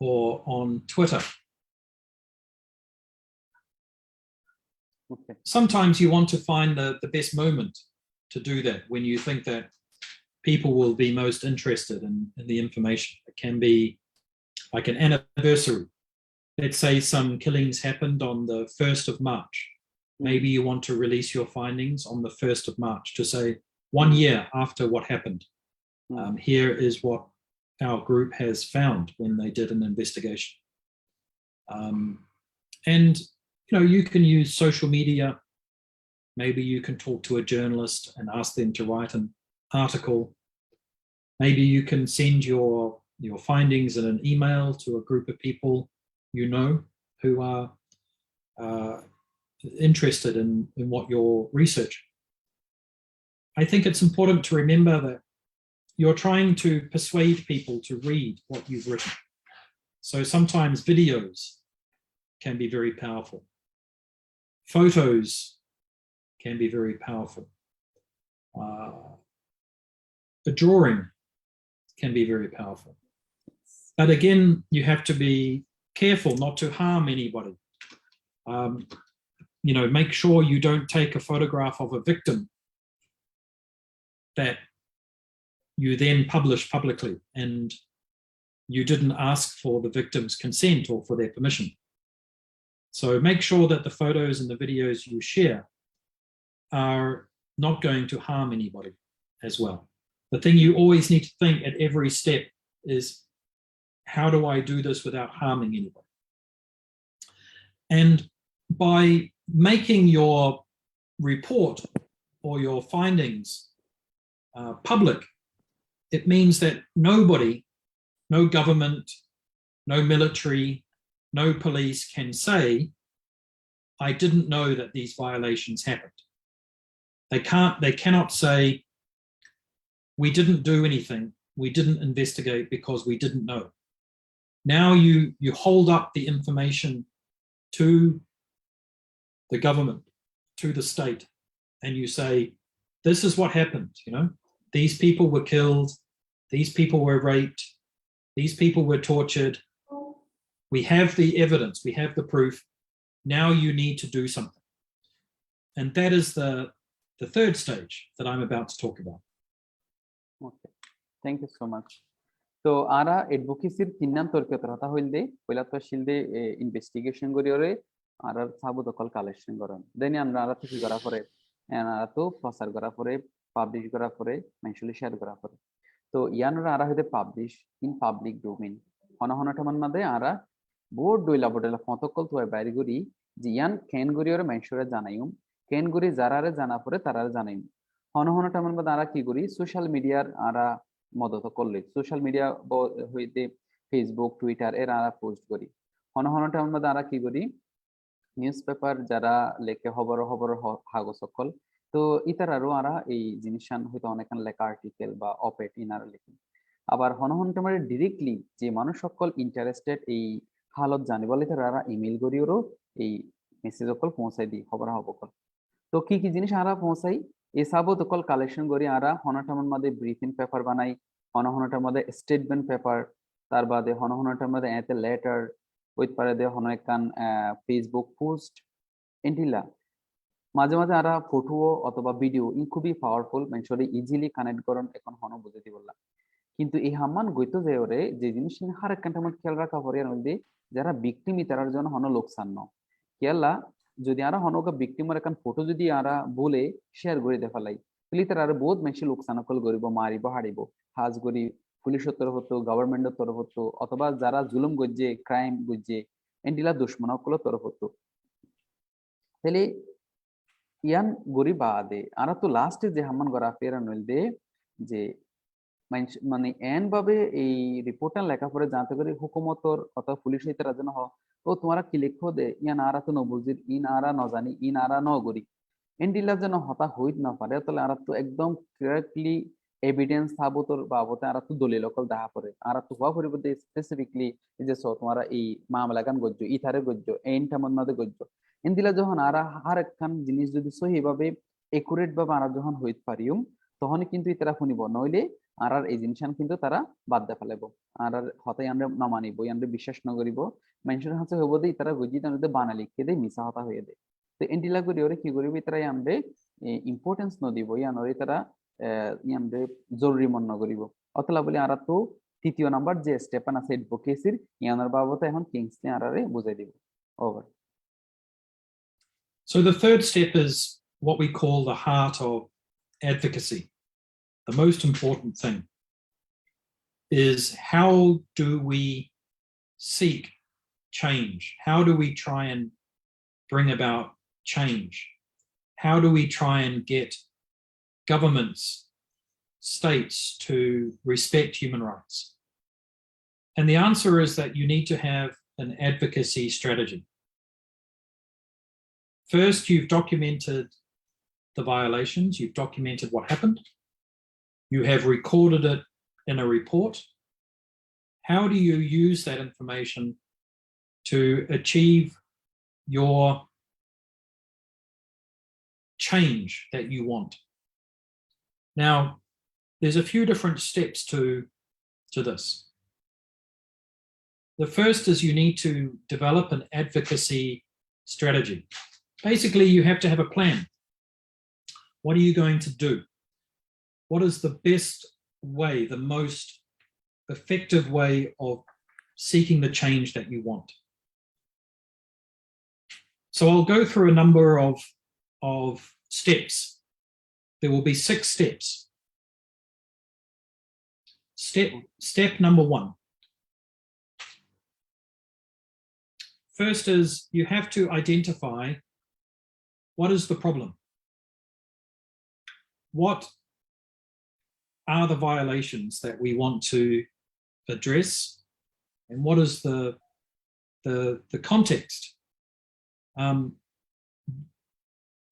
or on Twitter. Okay. Sometimes you want to find the best moment to do that when you think that people will be most interested in the information. It can be like an anniversary. Let's say some killings happened on the 1st of March. Maybe you want to release your findings on the 1st of March to say 1 year after what happened. Here is what our group has found when they did an investigation. And you can use social media. Maybe you can talk to a journalist and ask them to write an article. Maybe you can send your findings in an email to a group of people you know who are interested in what you're researching. I think it's important to remember that you're trying to persuade people to read what you've written. So sometimes videos can be very powerful. Photos can be very powerful. A drawing can be very powerful. But again, you have to be careful not to harm anybody. Make sure you don't take a photograph of a victim that you then publish publicly and you didn't ask for the victim's consent or for their permission. So make sure that the photos and the videos you share are not going to harm anybody as well. The thing you always need to think at every step is, how do I do this without harming anybody? And by making your report or your findings public, it means that nobody, no government, no military, no police can say, I didn't know that these violations happened. They cannot say, we didn't do anything, we didn't investigate because we didn't know. Now you hold up the information to the government, to the state, and you say, this is what happened, you know? These people were killed, these people were raped, these people were tortured. We have the evidence, we have the proof. Now you need to do something. And that is the third stage that I'm about to talk about. Okay, thank you so much. So ara advocacy tinnan torketa hata hoilde poila to shilde investigation goriore ara sabu dokal collection goron then ara to ki gora pore ara to prosar gora pore publish gora pore mentionally share gora pore to yanora ara hoide publish in public domain hona hona taman made ara board doila bodela photokol to bayri gori ji yan ken goriore mentionally janayum ken gori jarare jana pore tarare janayum hona hona taman made ara ki gori social media ara মদত করলে social media হইতে Facebook Twitter এর আমরা post করি হন হনটা আমরা দ্বারা কি করি নিউজ পেপার যারা লেখে খবর হাগো সকল তো ইতারারও আমরা এই জিনিসান হয়তো অনেকখান লেখা আর্টিকেল বা অপেট ইনারা লিখি আবার হন হনটা আমরা ডিরেক্টলি যে মানুষ সকল ইন্টারেস্টেড এই হালত জানি বলে তারা ইমেল করিওরও এই মেসেজ সকল পৌঁছাই দিই খবর সকল তো কি কি জিনিস আমরা পৌঁছাই এই সাবতকল কালেকশন করি আমরা হনটার মধ্যে ব্রিফিং পেপার বানাই হনটার মধ্যে স্টেটমেন্ট পেপার তার বাদে হনটার মধ্যে এতে লেটার ওইত পারে দে হন একখান ফেসবুক পোস্ট এন্টিলা মাঝে মাঝে আমরা ফটো অথবা ভিডিও ই খুবই পাওয়ারফুল মেনশনে ইজিলি কানেক্ট করন এখন হন বুঝাইতে বললাম কিন্তু এই হামান গইতো যে ওরে যে জিনিস হার একখানটা মধ্যে খেয়াল রাখা পরে মধ্যে যারা ভিকটিম ইতারার জন্য হন লোকসান ন খেয়ালা যদি আরা হনকা ভিকটিমের একখান ফটো যদি আরা বলে শেয়ার করে দেখালাই তাহলে তার আর বহুত বেশি লোকসানকল করিব মারিব হারিব হাজ করি পুলিশের তরফ হতো গভর্নমেন্টের তরফ হতো অথবা যারা জুলুম গজ্জে ক্রাইম গজ্জে এন্ডিলা দুশ্মনকল তরফ হতো তাহলে ইয়ান গরি বাদে আরা তো লাস্টে যে হামান গরা ফেরা নইল দে যে মানে এন ভাবে এই রিপোর্টটা লেখা পরে জানতে করি হুকুমতর অথবা পুলিশের তারা যেন ও তোমারা কি লেখো দে ইয়ান আরা তো নবুজির ইন আরা ন জানি ইন আরা ন গরি এন্ডিলা যেন হতা হইত না পারে তাহলে আরা তো একদম কারেক্টলি এভিডেন্স সাবতর বাবতে আরা তো দলিল কল দেখা পরে আরা তো হওয়া পরিবর্তে স্পেসিফিকলি যে তোমারা এই মামলা গান গজ্জ ইথারে গজ্জ এনটা মন্নাদে গজ্জ এন্ডিলা যখন আরা হার একখান জিনিস যদি সহি ভাবে একুরেট ভাবে আরা যখন হইত পারিম তখন কিন্তু তারা শুনিব নইলে আর এই জিনিসান কিন্তু তারা বাদ দে ফেলাইব আর হতাই আমরা না মানিব আমরা বিশ্বাস না করিব মানুষের হাতে হইব দে তারা গজি তাদের বানা লিখে দেয় মিছা হতা হয়ে দেয় তো এন্ডিলা করি ওরে কি করিব তারা আমরা ইম্পর্টেন্স ন দিব ইয়ানরে তারা আমরা জরুরি মন না করিব অতলা বলি আর তো তৃতীয় নাম্বার যে স্টেপন আছে অ্যাডভোকেসির ইয়ানার বাবতে এখন কিংসলি আরারে বুঝাই দিব over So the third step is what we call the heart of advocacy. The most important thing is, how do we seek change? How do we try and bring about change? How do we try and get governments, states to respect human rights? And the answer is that you need to have an advocacy strategy. First, you've documented the violations, you've documented what happened, you have recorded it in a report. How do you use that information to achieve your change that you want? Now, there's a few different steps to this. The first is you need to develop an advocacy strategy. Basically, you have to have a plan. What are you going to do? What is the best way, the most effective way of seeking the change that you want. So I'll go through a number of steps. There will be 6 steps. Step number 1. First is you have to identify what is the problem. What are the violations that we want to address, and what is the context?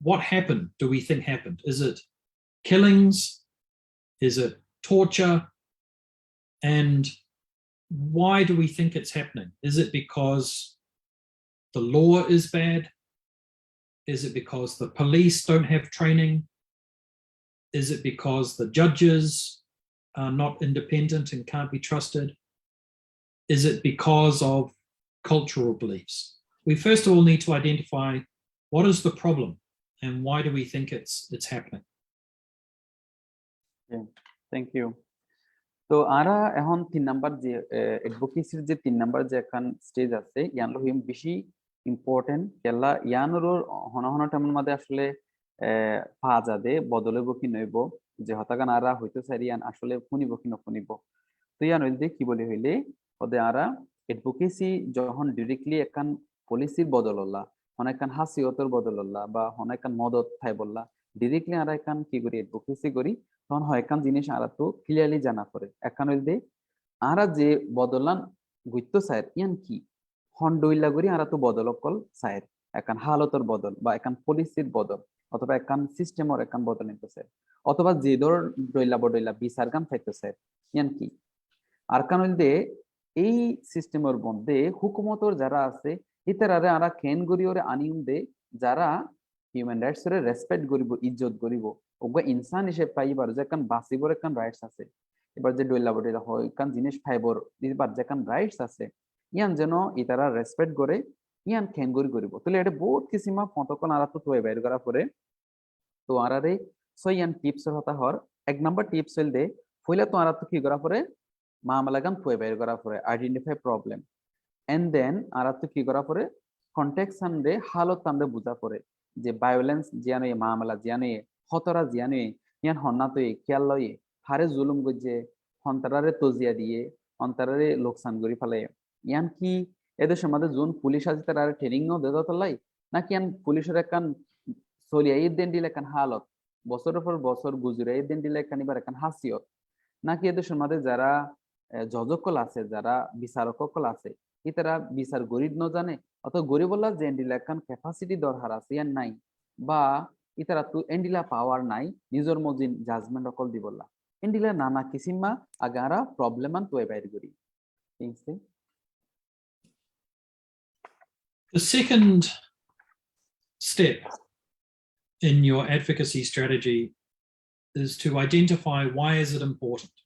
What happened? Do we think happened? Is it killings? Is it torture? And why do we think it's happening? Is it because the law is bad? Is it because the police don't have training? Is it because the judges are not independent and can't be trusted? Is it because of cultural beliefs? We first of all need to identify what is the problem and why do we think it's happening? Yeah, thank you. তো আরা এখন 3 number যে অ্যাডভোকেসির যে 3 number যে এখন stage আছে ইয়ান লহিম বেশি important কেলা ইয়ানোর হন টাইমের মধ্যে আসলে ফাজা দে বদলে বকি নইব যে হতাগান আরা হইতো সারিয়ান আসলে ফুনিব কি নফুনিব তো ইয়ান হইলে কি বলি হইলে ওদে আরা অ্যাডভোকেসি যখন ডাইরেক্টলি একখান পলিসির বদলল্লা হনেকান হাসিয়তর বদলল্লা বা হনেকান মদত থাই বললা ডিরেক্টলি আরা একখান কি করি অ্যাডভোকেসি করি তখন হয় একখান জিনিস আরা তো ক্লিয়ারলি জানা পড়ে একখান হইলে আরা যে বদলান গুইতো সাইর ইয়ান কি হন ডইলা করি আরা তো বদলকল সাইর একখান হালতর বদল বা একখান পলিসির বদল অথবা একখান সিস্টেমর একখান বদল নিতেছে অথবা যে ধর ডইলা বডইলা বিচার গান থাইতেছে ইয়ান কি আর কান হইলে এই সিস্টেমের মধ্যে হুকুমতর যারা আছে ইতারারে আরা কেন গরিওরে আনিম দে যারা হিউম্যান রাইটস এর রেসপেক্ট করিব ইজ্জত করিব ওগা ইনসান হিসেবে পাইবার যে কান বাসিবর একখান রাইটস আছে এবার যে ডইলা বডইলা হয় কান জিনিস ফাইবর দিবার যে কান রাইটস আছে ইয়ান যেন ইতারা রেসপেক্ট করে ইয়ান কেন গরি করিব তাহলে এটা বহুত কিসিমা ফতকন আরা তো তোয় বাইর করা পরে তো আরারে সয়ান টিপস হতা হর 1 নাম্বার টিপস হইল দে ফইলা তো আরা তো কি করা পরে মামলাগান তোয় বাইর করা পরে আইডেন্টিফাই প্রবলেম এন্ড দেন আরা তো কি করা পরে কনটেক্সট আনরে হালত আমরা বুঝা পরে যে ভায়োলেন্স জিয়ানো এ মামলা জিয়ানো এ হতরা জিয়ানো এ ইয়ান হন্না তো এ খেয়াল লয়ে হারে জুলুম গজে হন্তারারে তজিয়া দিয়ে অন্তরারে লোকসান করি ফেলে ইয়ান কি এদের সমাজে জোন পুলিশ আছে তারা ট্রেনিং নো দেদা তলাই নাকি ইয়ান পুলিশের একখান সলিয়া ঈদ দিন দিলে একখান হালত বছরের পর বছর গুজরে ঈদ দিন দিলে একখান এবার একখান হাসিয়ত নাকি এদের সমাজে যারা জজকল আছে যারা বিচারককল আছে ইতারা বিচার গরিব ন জানে অথবা গরিবলা যে এন্ডিলা একখান ক্যাপাসিটি দরকার আছে ইয়ান নাই বা ইতারা তো এন্ডিলা পাওয়ার নাই নিজের মজিন জাজমেন্ট অকল দিবলা এন্ডিলা নানা কিসিমা আগারা প্রবলেমান তোয় বাইর করি থিংসে The second step in your advocacy strategy is to identify why is it important?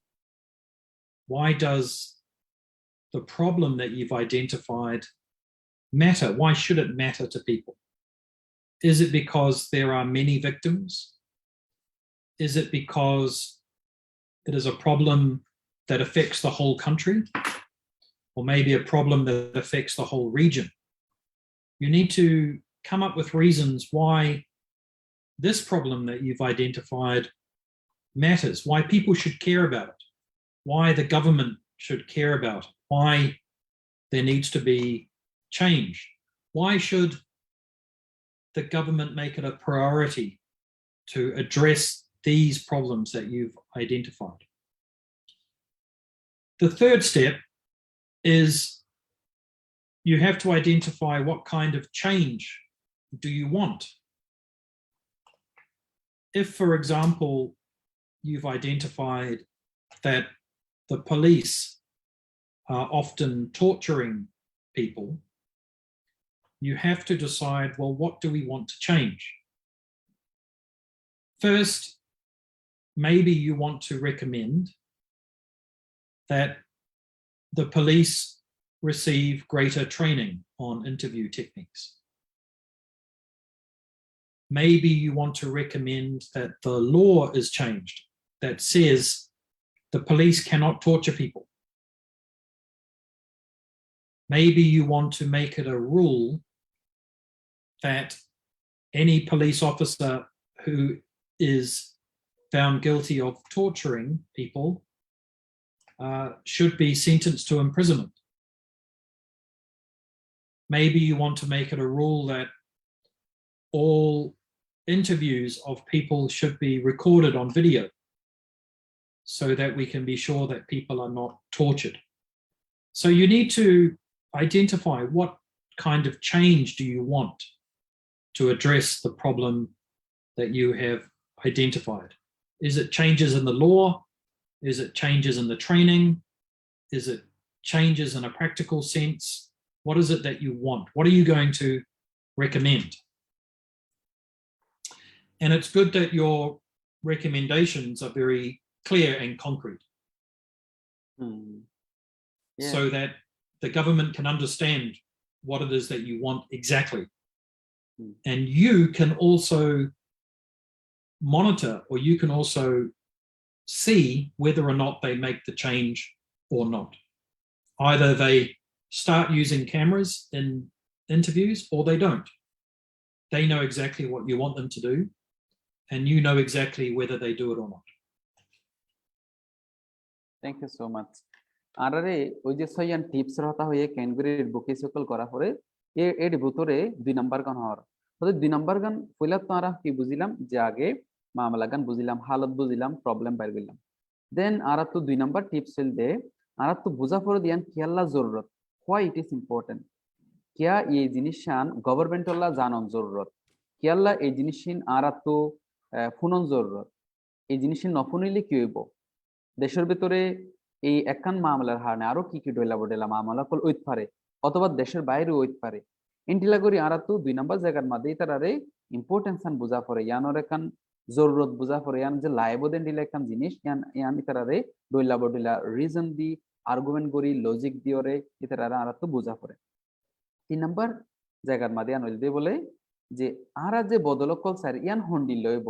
Why does the problem that you've identified matter? Why should it matter to people? Is it because there are many victims? Is it because it is a problem that affects the whole country? Or maybe a problem that affects the whole region? You need to come up with reasons why this problem that you've identified matters, why people should care about it, why the government should care about it, why there needs to be change. Why should the government make it a priority to address these problems that you've identified? The third step is you have to identify what kind of change do you want. If, for example, you've identified that the police are often torturing people, you have to decide, well, what do we want to change? First, maybe you want to recommend that the police receive greater training on interview techniques. Maybe you want to recommend that the law is changed that says the police cannot torture people. Maybe you want to make it a rule that any police officer who is found guilty of torturing people should be sentenced to imprisonment. Maybe you want to make it a rule that all interviews of people should be recorded on video so that we can be sure that people are not tortured. So you need to identify what kind of change do you want to address the problem that you have identified. Is it changes in the law? Is it changes in the training? Is it changes in a practical sense? What is it that you want? What are you going to recommend? And it's good that your recommendations are very clear and concrete. Yeah. So that the government can understand what it is that you want exactly. And you can also monitor, or you can also see whether or not they make the change or not. Either they start using cameras in interviews or they don't. They know exactly what you want them to do, and you know exactly whether they do it or not. Thank you so much. আরে ওই যে swine tips রতা হয়ে ক্যানগুরির বুকে সকল করা পরে এর ভিতরে 2 নাম্বার গান হওয়ার তো 2 নাম্বার গান কইলা তো আরা কি বুঝিলাম যে আগে মামলা গান বুঝিলাম হালত বুঝিলাম প্রবলেম বাইর গেলাম দেন আরা তো 2 নাম্বার টিপস হল দে আরা তো বুঝা পড়ে দিয়ান কিয়াল্লা জরুরত why it is important কিয়া এই জিনিসান গভর্নমেন্ট আল্লাহ জানন জরুরত কিয়াল্লা এই জিনিসিন আরা তো ফুনন জরুরত এই জিনিসিন নফুনিলে কি হইব দেশের ভিতরে এই একখান মামলার হারনে আরো কি কি ডইলা বডেলা মামলা কল ওইত পারে অথবা দেশের বাইরে ওইত পারে ইন্টিলা করি আরা তো 2 নাম্বার জায়গার মধ্যে তারারে ইম্পর্টেন্স আন বুঝা পড়ে ইয়ানোর একখান জরুরত বুঝা পড়ে ইয়ান যে লাইবো দেন দিলে একখান জিনিস ইয়ান তারারে ডইলা বডেলা রিজন দি আর্গুমেন্ট করি লজিক দিওরে ইতারা আরা তো বুঝা পড়ে 3 নাম্বার জায়গার মধ্যে ইয়ান হইল দে বলে যে আরা যে বদলকল স্যার ইয়ান হন্ডি লইব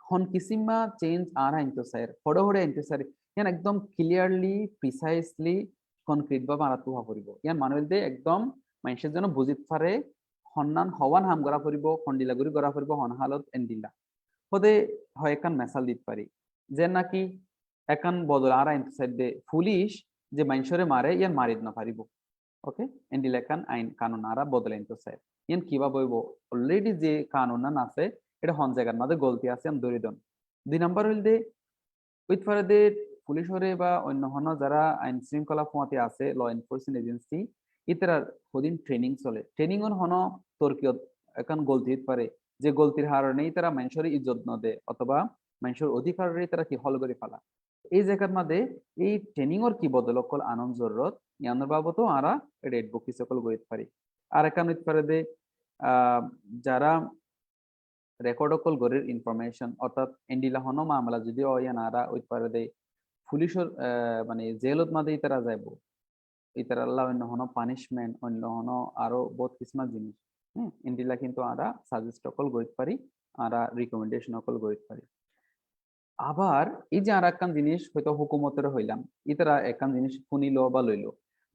হন কিসিমা চেঞ্জ আরা ইনতো স্যার হড় হড়ে ইনতো স্যার ইয়ান একদম ক্লিয়ারলি প্রিসাইসলি কনক্রিট বা মারাতু হওয়া পড়িব ইয়ান মানুষ দে একদম মানুষের জন্য বুঝিত পারে হন্নান হওয়ান হাম করা পড়িব খন্ডিলাগুড়ি করা পড়িব হন হালত এন্ডিলা হদে হয় একান মেসাল দিতে পারি যে নাকি একান বদল আরা ইনসাইড দে পুলিশ যে মানুষরে মারে ইয়ান মারিত না পারিব ওকে এন্ডিলা একান আইন কানুন আরা বদলে ইনতো স্যার ইয়ান কিবা বইব অলরেডি যে কানুন আছে এটা হন জায়গার মধ্যে গলতি আছে আমি দরিদন 2 নাম্বার হইল দে উইথ ফারে পুলিশ হরে বা অন্য হন যারা আইন শৃঙ্খলা ফোয়াতে আছে ল এনফোর্সমেন্ট এজেন্সি ইতারা হদিন ট্রেনিং চলে ট্রেনিং অন হন তর্কিয়ত এখন গলতি হইতে পারে যে গলতির কারণে তারা মানুষের ইজ্জত ন দে অথবা মানুষের অধিকারে তারা কি হল করে ফেলা এই জায়গার মধ্যে এই ট্রেনিং এর কি বদলকল আনন্দ জরুরত ইয়ানোর বাবতও আরা এটা এডভোকেসি সকল গইতে পারি আর একান হইতে পারে দে যারা রেকর্ড অকল গরের ইনফরমেশন অর্থাৎ এন্ডিলা হন মামলা যদি ইয়ান আরা হইতে পারে দে পুলিশের মানে জেলত মাঝে ইতারা যাইব ইতারা আল্লাহ অন্য হন পানিশমেন্ট অন্য হন আরো বহুত কিসমা জিনিস হ্যাঁ ইন্ডিলা কিন্তু আমরা সাজেস্ট অকল গইতে পারি আমরা রিকমেন্ডেশন অকল গইতে পারি আবার এই যে আর একখান জিনিস হয়তো হুকুমতের হইলাম ইতারা একখান জিনিস শুনিল বা লইল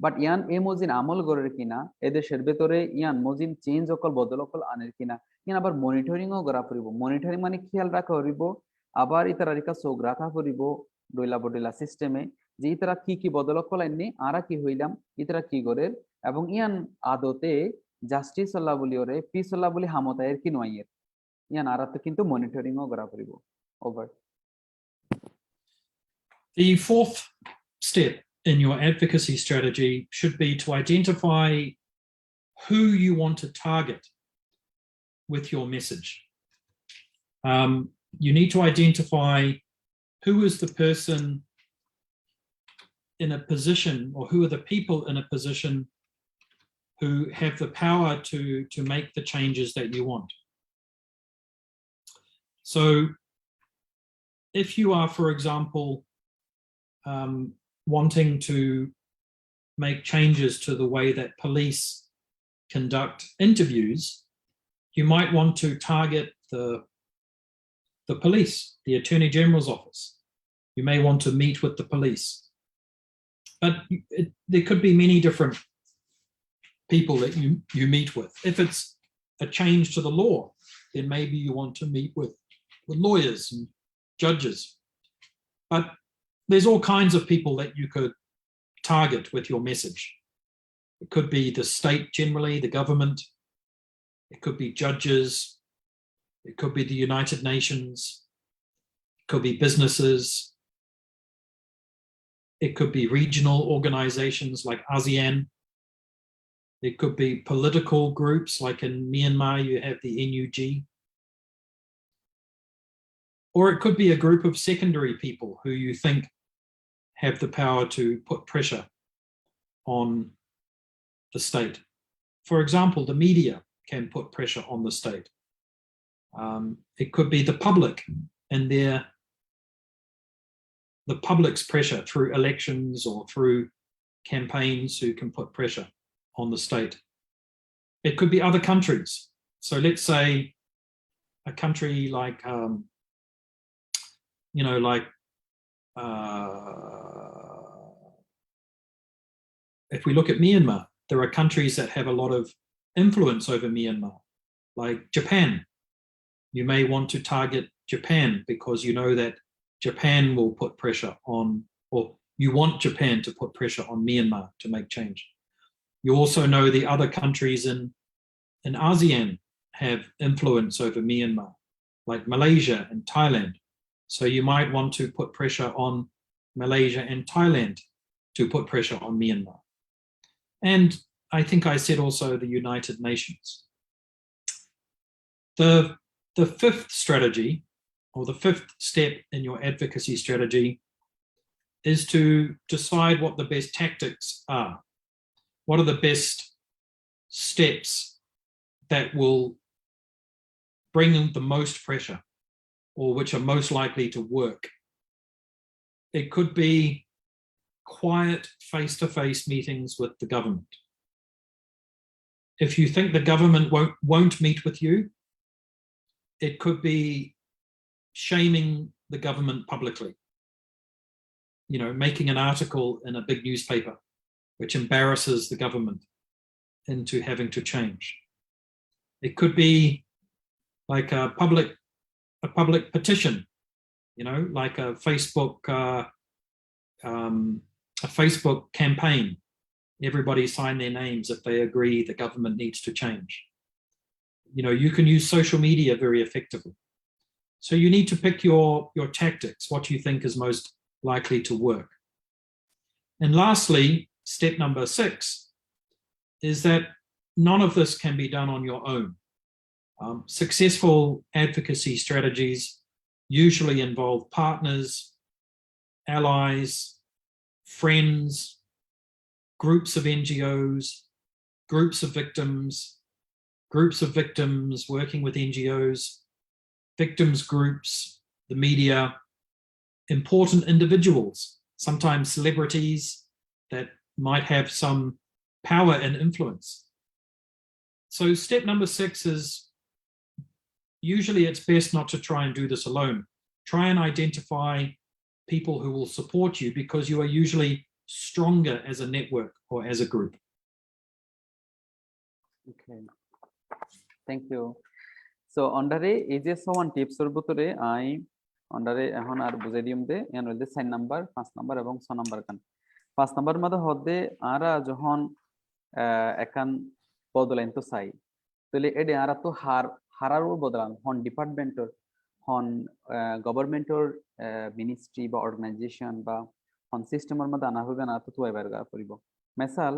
বাট ইয়ান এ মজিন আমল গরের কিনা এদেশের ভেতরে ইয়ান মজিন চেঞ্জ অকল বদল অকল আনের কিনা ইয়ান আবার মনিটরিংও করা পড়িব মনিটরিং মানে খেয়াল রাখা পড়িব আবার ইতারা রিকা চোখ রাখা পড়িব ডইলা বডইলা সিস্টেমে যে ইতারা কি কি বদলকল আইনি আরা কি হইলাম ইতারা কি গরের এবং ইয়ান আদতে জাস্টিস আল্লাহ বলি ওরে পিস আল্লাহ বলি হামতায়ের কি নয়ের ইয়ান আরা তো কিন্তু মনিটরিংও করা পড়িব over The fourth step in your advocacy strategy should be to identify who you want to target with your message. You need to identify who is the person in a position, or who are the people in a position who have the power to make the changes that you want. So if you are, for example, wanting to make changes to the way that police conduct interviews, you might want to target the police, the Attorney General's office. You may want to meet with the police. But there could be many different people that you meet with. If it's a change to the law, then maybe you want to meet with lawyers and judges. But there's all kinds of people that you could target with your message. It could be the state generally, the government. It could be judges. It could be the United Nations. It could be businesses. It could be regional organizations like ASEAN. It could be political groups, like in Myanmar, you have the NUG. Or it could be a group of secondary people who you think have the power to put pressure on the state. For example, the media can put pressure on the state. It could be the public and the public's pressure through elections or through campaigns who can put pressure on the state. It could be other countries. So let's say a country like, if we look at Myanmar, there are countries that have a lot of influence over Myanmar, like Japan. You may want to target Japan because you know that Japan will put pressure on, or you want Japan to put pressure on Myanmar to make change. You also know the other countries in ASEAN have influence over Myanmar, like Malaysia and Thailand. So you might want to put pressure on Malaysia and Thailand to put pressure on Myanmar. And I think I said also the United Nations. The fifth strategy, or the fifth step in your advocacy strategy, is to decide what the best tactics are. What are the best steps that will bring the most pressure, or which are most likely to work? It could be quiet face-to-face meetings with the government. If you think the government won't meet with you, it could be shaming the government publicly. You know, making an article in a big newspaper which embarrasses the government into having to change. It could be like a public petition, you know, like a Facebook campaign. Everybody sign their names if they agree the government needs to change. You know, you can use social media very effectively. So you need to pick your tactics, what you think is most likely to work. And lastly, step number 6 is that none of this can be done on your own. Successful advocacy strategies usually involve partners, allies, friends, groups of NGOs, groups of victims working with NGOs, victims groups, the media, important individuals, sometimes celebrities that might have some power and influence. So step number 6 is, usually it's best not to try and do this alone. Try and identify people who will support you, because you are usually stronger as a network or as a group. Okay, thank you. So ondare এই যে সমান টিপসের ভিতরে I ondare এখন আর বুঝাই দিম দে N হইছে 4 number 5 number এবং 6 number কান 5 নাম্বার মধ্যে হদে আরা যখন একান বদলাইন তো চাই তাহলে এডে আরা তো হারারও বদলান হন ডিপার্টমেন্টর হন গভর্নমেন্টর মিনিস্ট্রি বা অর্গানাইজেশন বা হন সিস্টেমের মধ্যে আনা হবে না তো তুই বাইরে করিব মেসাল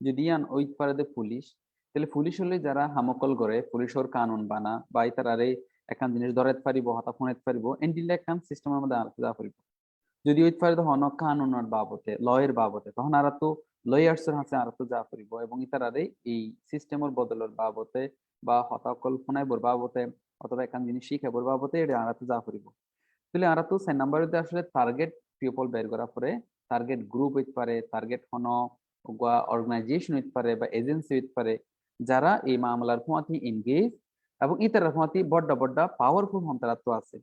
যদি আন ওই পারে পুলিশ তাহলে পুলিশ হলে যারা হামকল করে পুলিশের কানুন বানা বা ইতারারে একান জিনিস ধরাইতে পারিব হতা ফোনাইতে পারিব এন্ডিলে একান সিস্টেমের মধ্যে আনতে যা পারিব যদি ওই পারে হন কানুনের বাবতে লয়ের বাবতে তখন আর তো লয়ার্সের হাতে আর তো যা পারিব এবং ইতারারে এই সিস্টেমের বদলের বাবতে বা হতাকল ফোনাইবর বাবতে অথবা একান জিনিস শিখাবর বাবতে এটা আর তো যা পারিব তাহলে আর তো 6 নম্বরে আসলে টার্গেট পিপল বের করা পরে টার্গেট গ্রুপ হইতে পারে টার্গেট হন অর্গানাইজেশন হইতে পারে বা এজেন্সি হইতে পারে যারা এই মামলার প্রতি এনগেজ এবং ইতার প্রতি বড় বড় পাওয়ারফুল হন্তারাত্ব আছে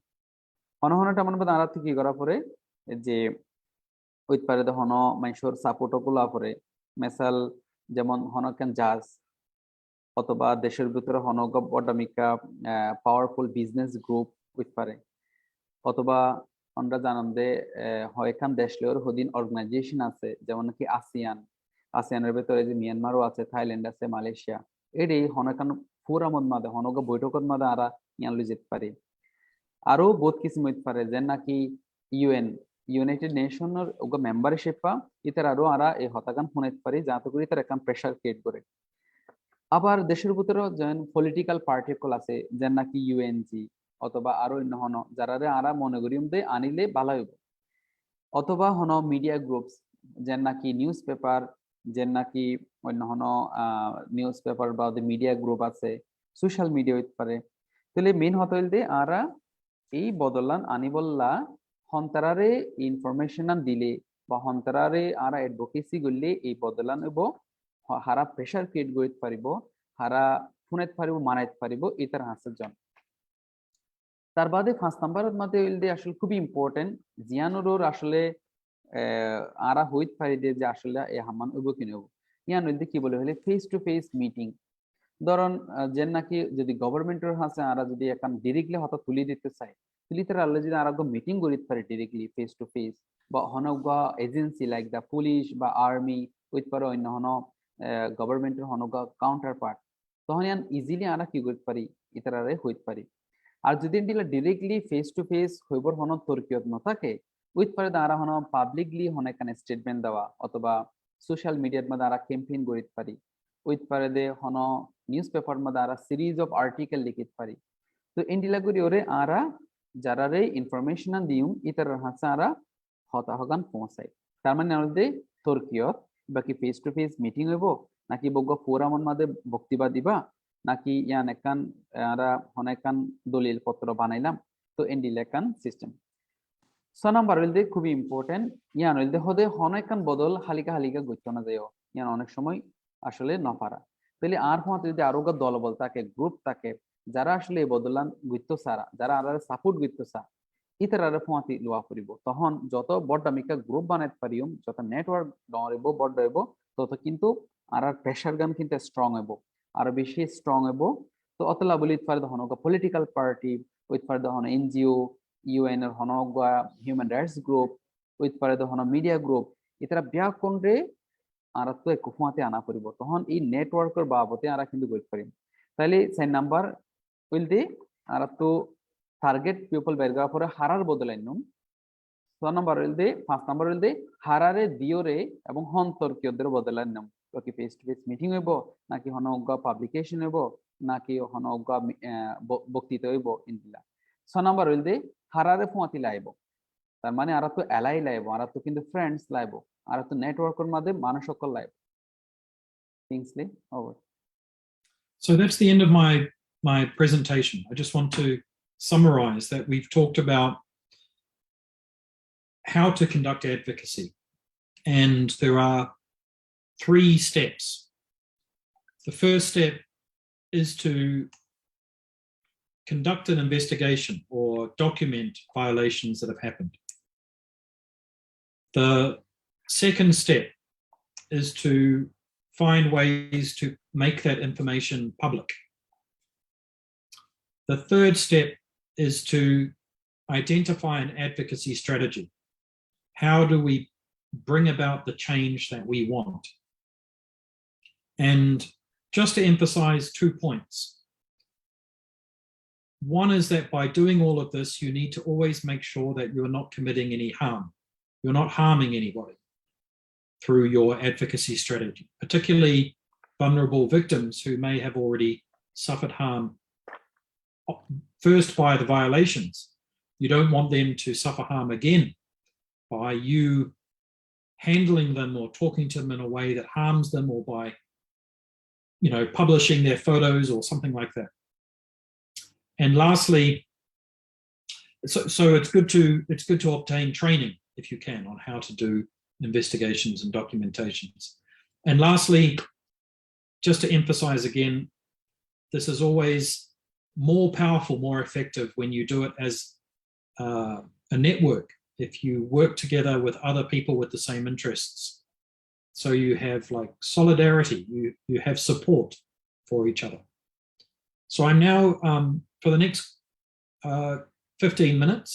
হনহনটা মনে বাদ আরাত কি করা পরে যে ওই পারে হন মানুষের সাপোর্টও গুলা করে মেসাল যেমন হনকেন জাজ অথবা দেশের ভিতরে হনক বডমিকা পাওয়ারফুল বিজনেস গ্রুপ উইথ পারে অথবা আমরা জানান যে হয়খান দেশলের হদিন অর্গানাইজেশন আছে যেমন নাকি আসিয়ানের ভিতরে যে মিয়ানমারও আছে, থাইল্যান্ড আছে, মালয়েশিয়া, এটাই হনকান ফোরামত মাদে হনক বৈঠকত মাদে আরা ইয়ানলি যেতে পারি। আরো বহুত কিছু হইতে পারে যে নাকি ইউনাইটেড নেশনের মেম্বারশিপ পা ইতার আরো আরা এই হতাকান শুনাইতে পারি যাতে করে তার একটা প্রেশার ক্রিয়েট করে। আবার দেশের ভিতরে যেন পলিটিক্যাল পার্টি কল আছে যেন নাকি ইউএনজি অথবা আরো অন্য হন যারা আরা মনে করি আনিলে ভালো হইব। অথবা হন মিডিয়া গ্রুপস যেন নাকি নিউজ পেপার যেন নাকি অন্য হন নিউজ পেপার বা মিডিয়া গ্রুপ আছে, সোশ্যাল মিডিয়া হইতে পারে। তাহলে মেন হতে হইলে আরা এই বদলান আনিবল্লা হন্তারারে ইনফরমেশন দিলে বা হন্তারারে আরা এডভোকেসি করলে এই বদলান হইব হারা প্রেশার ক্রিয়েট করতে পারিব, হারা শুনাইতে পারিব, মানাইতে পারিব এটার হাসের জন্য। তার বাদে 5 নাম্বারের মধ্যে হইলে আসলে খুবই ইম্পর্টেন্ট জিয়ানোর আসলে আরা হইতে পারি যে আসলে এই হামান হইব কি নেব ইয়ান হইলে কি বলে হলে ফেস টু ফেস মিটিং। ধরুন যে নাকি যদি গভর্নমেন্টের হাসে আরা যদি এখন ডিরেক্টলি হঠাৎ তুলি দিতে চাই তুলি তার আল্লাহ যদি আরো মিটিং করিতে পারে ডিরেক্টলি ফেস টু ফেস বা হনগা এজেন্সি লাইক দা পুলিশ বা আর্মি উইথ পারে অন্য হন গভর্নমেন্টের হনগা কাউন্টার পার্ট তখন ইয়ান ইজিলি আরা কি করতে পারি ইতারারে হইতে পারি। আর যদি ডিরেক্টলি ফেস টু ফেস হইবর হন তর্কিয়ত ন থাকে উইথ পারে আরা হন পাবলিকলি হন এখানে স্টেটমেন্ট দেওয়া অথবা সোশ্যাল মিডিয়ার মধ্যে আরা ক্যাম্পেইন করিতে পারি উইথ পারে দে হন নিউজ পেপার মধ্যে আরা সিরিজ অফ আর্টিকেল লিখিতে পারি। তো ইন্ডিলা করি ওরে আরা যারারে ইনফরমেশন দিউম ইতার হাসা আরা হতাহগান পৌঁছায়। তার মানে আমাদের তর্কিয়ত বাকি ফেস টু ফেস মিটিং হইব নাকি বগ্য ফোরামন মধ্যে বক্তৃতা দিবা নাকি ইয়ান একান আরা হন একান দলিল পত্র বানাইলাম। তো ইন্ডিলা একান সিস্টেম 6 নাম্বার হইলে খুবই ইম্পর্টেন্ট ইয়ান হইলে হদে হন একান বদল হালিকা গইতো না যাইও ইয়ান অনেক সময় আসলে নপারা। তাহলে আর হওয়া যদি আরো দলবল থাকে গ্রুপ থাকে যারা আসলে এই বদলান গইতো সারা যারা আর সাপোর্ট গইতো সা ইতারারে ফোঁয়াতি লোয়া করিব তখন যত বড়মিকা গ্রুপ বানাইতে পারিম যত নেটওয়ার্ক দরিব বড় হইব তত কিন্তু আর প্রেশার গান কিন্তু স্ট্রং হইব আর বেশি স্ট্রং হইব। তো অতলা বলি পারে হনগা পলিটিক্যাল পার্টি উইথ পারে হন এনজিও ইউএন এর হনগা হিউম্যান রাইটস গ্রুপ উইথ পারে হন মিডিয়া গ্রুপ ইতারা ব্যাক কোনরে আর তো এক কুফাতে আনা করিব তখন এই নেটওয়ার্কের বাবদে আমরা কিন্তু করতে পারি। তাহলে 4 নাম্বার হইলতে আর তো টার্গেট পিপল বেরগা পরে হারার বদলাই নুন 6 নাম্বার হইলতে 5 নাম্বার হইলতে হারারে দিওরে এবং হন্তর্কিয়দের বদলাই নাম তো কি ফেস টু ফেস মিটিং হইব নাকি হনগা পাবলিকেশন হইব নাকি হনগা বক্তৃতা হইব ইনদিলা। 6 নাম্বার হইলতে হারারে ফোঁয়াতি লাইব তার মানে আর তো এলাই লাইব আর তো কিন্তু ফ্রেন্ডস লাইব আর তো নেটওয়ার্কের মধ্যে মানুষ সকল লাইব। Kingsley, over. So that's the end of my presentation. I just want to summarize that we've talked about how to conduct advocacy, and there are 3 steps. The first step is to conduct an investigation or document violations that have happened. The second step is to find ways to make that information public. The third step is to identify an advocacy strategy. How do we bring about the change that we want? And just to emphasize 2 points. One is that by doing all of this, you need to always make sure that you're not committing any harm. You're not harming anybody through your advocacy strategy, particularly vulnerable victims who may have already suffered harm first by the violations. You don't want them to suffer harm again by you handling them or talking to them in a way that harms them or by publishing their photos or something like that. And lastly, so it's good to obtain training if you can on how to do investigations and documentations. And lastly, just to emphasize again, this is always more powerful, more effective when you do it as a network if you work together with other people with the same interests. So you have like solidarity, you have support for each other. So I'm now, for the next 15 minutes,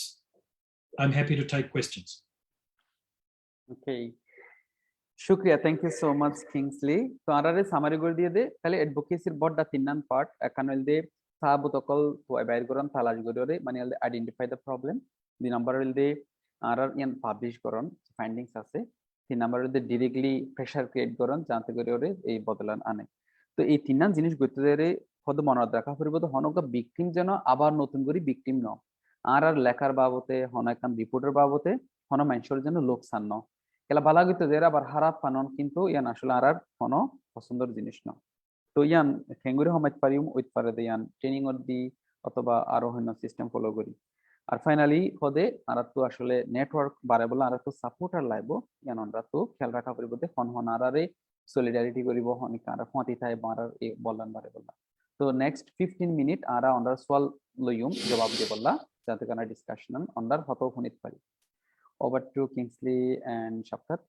I'm happy to take questions. Okay. Shukriya, thank you so much, Kingsley. So arare summary gor diye de tale advocacy board da tinnan part ekanel de sabutokol to abayr goran talash gorore mane identify the problem. The number will de arar yan publish goron findings ase. The number will de directly pressure create goron jante gorore ei bodolan ane. তো এই তিনটা জিনিস গইতে হয়তো মনে রাখা পড়বে তো হনকা victim যেন আবার নতুন করে ভিকটিম ন আর লেখার বাবতে হনকান রিপোর্টের বাবতে হন মানুষের জন্য লোকসান ন কেলা ভালো গইতে যে আবার খারাপ পানন কিন্তু ইয়ান আসলে আর কোনো পছন্দের জিনিস ন তো ইয়ান খেঙ্গুরি হমাইত পারিম ওইত পারে দে ইয়ান ট্রেনিং অর দি অথবা আরো হইন সিস্টেম ফলো করি আর ফাইনালি হদে আর তো আসলে নেটওয়ার্ক বাড়ে বলে আর তো সাপোর্টার লাইবো ইয়ান আমরা তো খেয়াল রাখা পড়বে যে হন আরারে solidarity করিব হনিক আর ফতি থাই মারার এ বললাম বারে বললাম তো নেক্সট 15 মিনিট আরা অন্ডার সওয়াল লইম জবাব দে বললা যাতে কানা ডিসকাশন অন্ডার হতো ফনিত পারি over to Kingsley and Shafquat.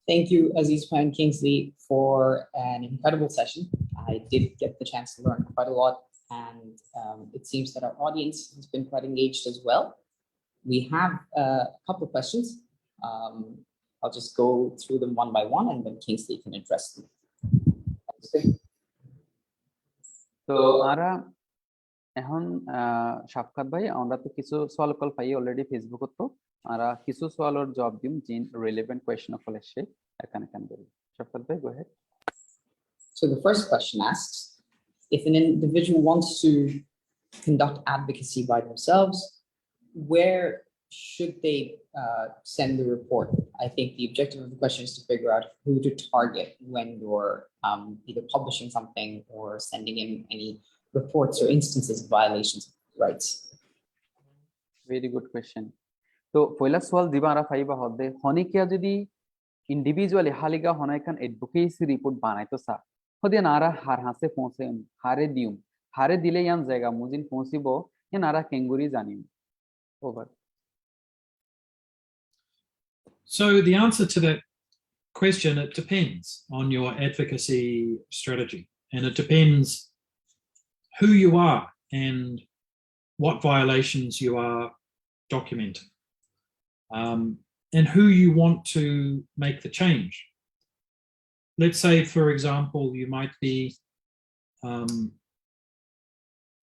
Thank you, Aziz and Kingsley, for an incredible session. I did get the chance to learn quite a lot, and it seems that our audience has been quite engaged as well. We have a couple of questions. I'll just go through them one by one, and then Kingsley can address them. So, Ara, এখন শাফকাত ভাই আমরা তো কিছু সওয়াল call পাই already Facebook তো আমরা কিছু সওয়ালের জবাব দিম জিন রিলেভেন্ট কোয়েশ্চন অফ এসে এখানে কান বলি শাফকাত ভাই go ahead. So the first question asks, if an individual wants to conduct advocacy by themselves, where should they send the report? I think the objective of the question is to figure out who to target when you're either publishing something or sending in any reports or instances of violations of rights. Very good question. So পয়লা সওয়াল দিবা আমরা পাইবা হদে হনিকিয়া যদি individually হালিগা হনাইকান advocacy report বানাইতো সা হদে নারা হার হাসে পৌঁছে হারে দিউম হারে দিলে ইয়ান জায়গা মুজিন পৌঁছিবো ইয়া নারা কেঙ্গুরি জানিম over. So the answer to that question, it depends on your advocacy strategy, and it depends who you are and what violations you are documenting, and who you want to make the change. Let's say, for example, you might be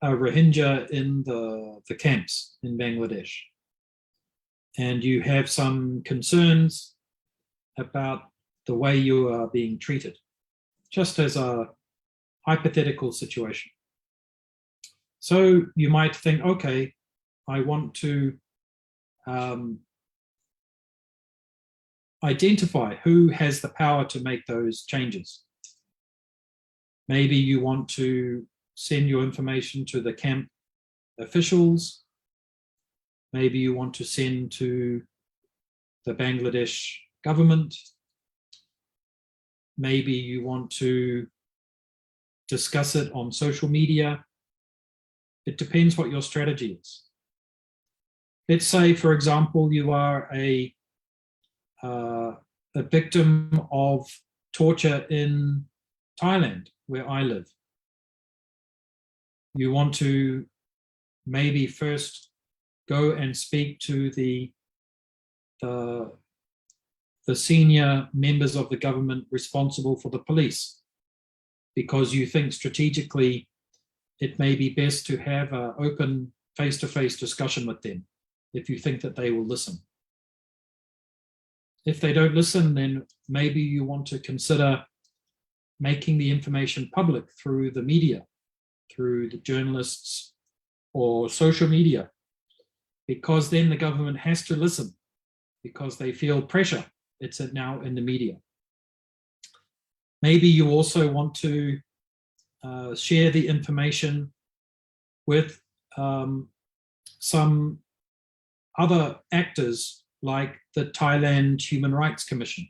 a Rohingya in the camps in Bangladesh, and you have some concerns about the way you are being treated, just as a hypothetical situation. So you might think, okay, I want to identify who has the power to make those changes. Maybe you want to send your information to the camp officials. Maybe you want to send to the Bangladesh government. Maybe you want to discuss it on social media. It depends what your strategy is. Let's say, for example, you are a victim of torture in Thailand, where I live. You want to maybe first go and speak to the senior members of the government responsible for the police, because you think strategically it may be best to have an open face-to-face discussion with them if you think that they will listen. If they don't listen, then maybe you want to consider making the information public through the media, through the journalists or social media, because then the government has to listen because they feel pressure. It's now in the media. Maybe you also want to share the information with some other actors like the Thailand Human Rights Commission.